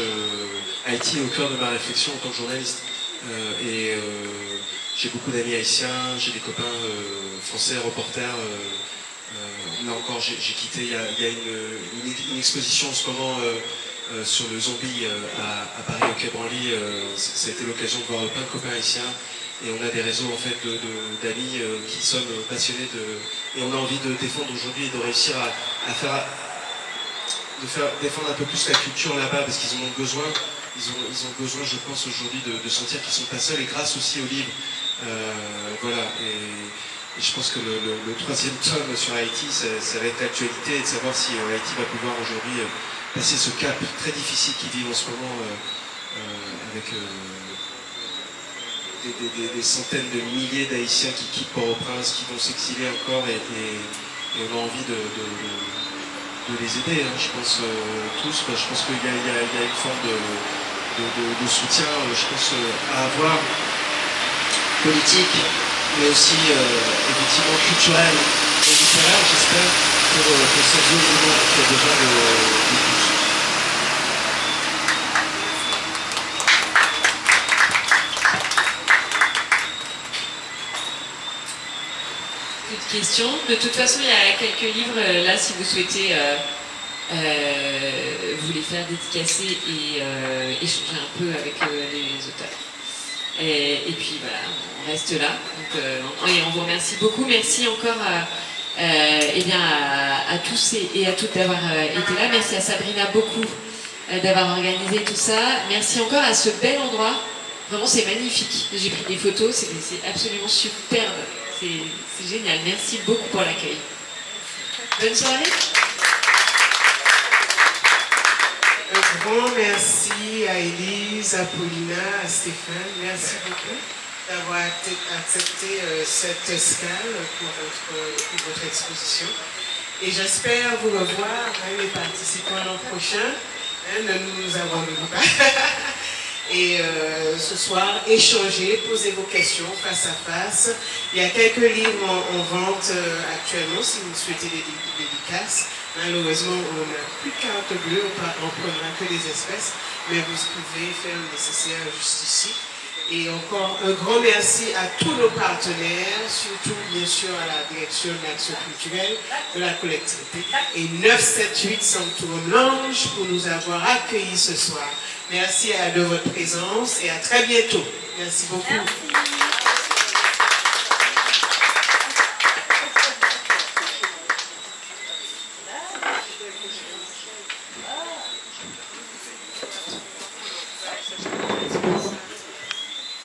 Haïti est au cœur de ma réflexion en tant que journaliste. J'ai beaucoup d'amis haïtiens, j'ai des copains français, reporters. Là encore, j'ai quitté. Il y a une exposition en ce moment sur le zombie à Paris, au Quai Branly. Ça a été l'occasion de voir plein de copains haïtiens. Et on a des réseaux en fait d'amis qui sommes passionnés et on a envie de défendre aujourd'hui et de réussir à faire défendre un peu plus la culture là-bas parce qu'ils en ont besoin. Ils ont besoin, je pense, aujourd'hui de sentir qu'ils ne sont pas seuls et grâce aussi au livre. Voilà. Et je pense que le 3e tome sur Haïti, ça va être l'actualité et de savoir si Haïti va pouvoir aujourd'hui passer ce cap très difficile qu'ils vivent en ce moment avec des centaines de milliers d'Haïtiens qui quittent Port-au-Prince, qui vont s'exiler encore et on a envie de les aider, je pense tous. Je pense qu'il y a une forme de soutien, je pense, à avoir politique, mais aussi effectivement culturel et littéraire, j'espère, pour cette zone du monde qui a besoin de tous. Plus de questions. De toute façon, il y a quelques livres là si vous souhaitez vous les faire dédicacer et échanger un peu avec les auteurs. Et puis voilà, on reste là. Donc, et on vous remercie beaucoup. Merci encore à tous et à toutes d'avoir été là. Merci à Sabrina beaucoup d'avoir organisé tout ça. Merci encore à ce bel endroit. Vraiment, c'est magnifique. J'ai pris des photos, c'est absolument superbe. C'est génial. Merci beaucoup pour l'accueil. Bonne soirée. Un grand merci à Élise, à Paulina, à Stéphane. Merci beaucoup d'avoir accepté cette escale pour votre exposition. Et j'espère vous revoir, les participants l'an prochain. Ne nous abandonnons pas. Et ce soir, échanger, poser vos questions face à face. Il y a quelques livres en vente actuellement, si vous souhaitez des dédicaces. Malheureusement, on n'a plus de carte bleue, on prendra que des espèces, mais vous pouvez faire le nécessaire juste ici. Et encore un grand merci à tous nos partenaires, surtout bien sûr à la direction de l'action culturelle de la collectivité et 978 Sanctorum Lounge pour nous avoir accueillis ce soir. Merci de votre présence et à très bientôt. Merci beaucoup. Merci.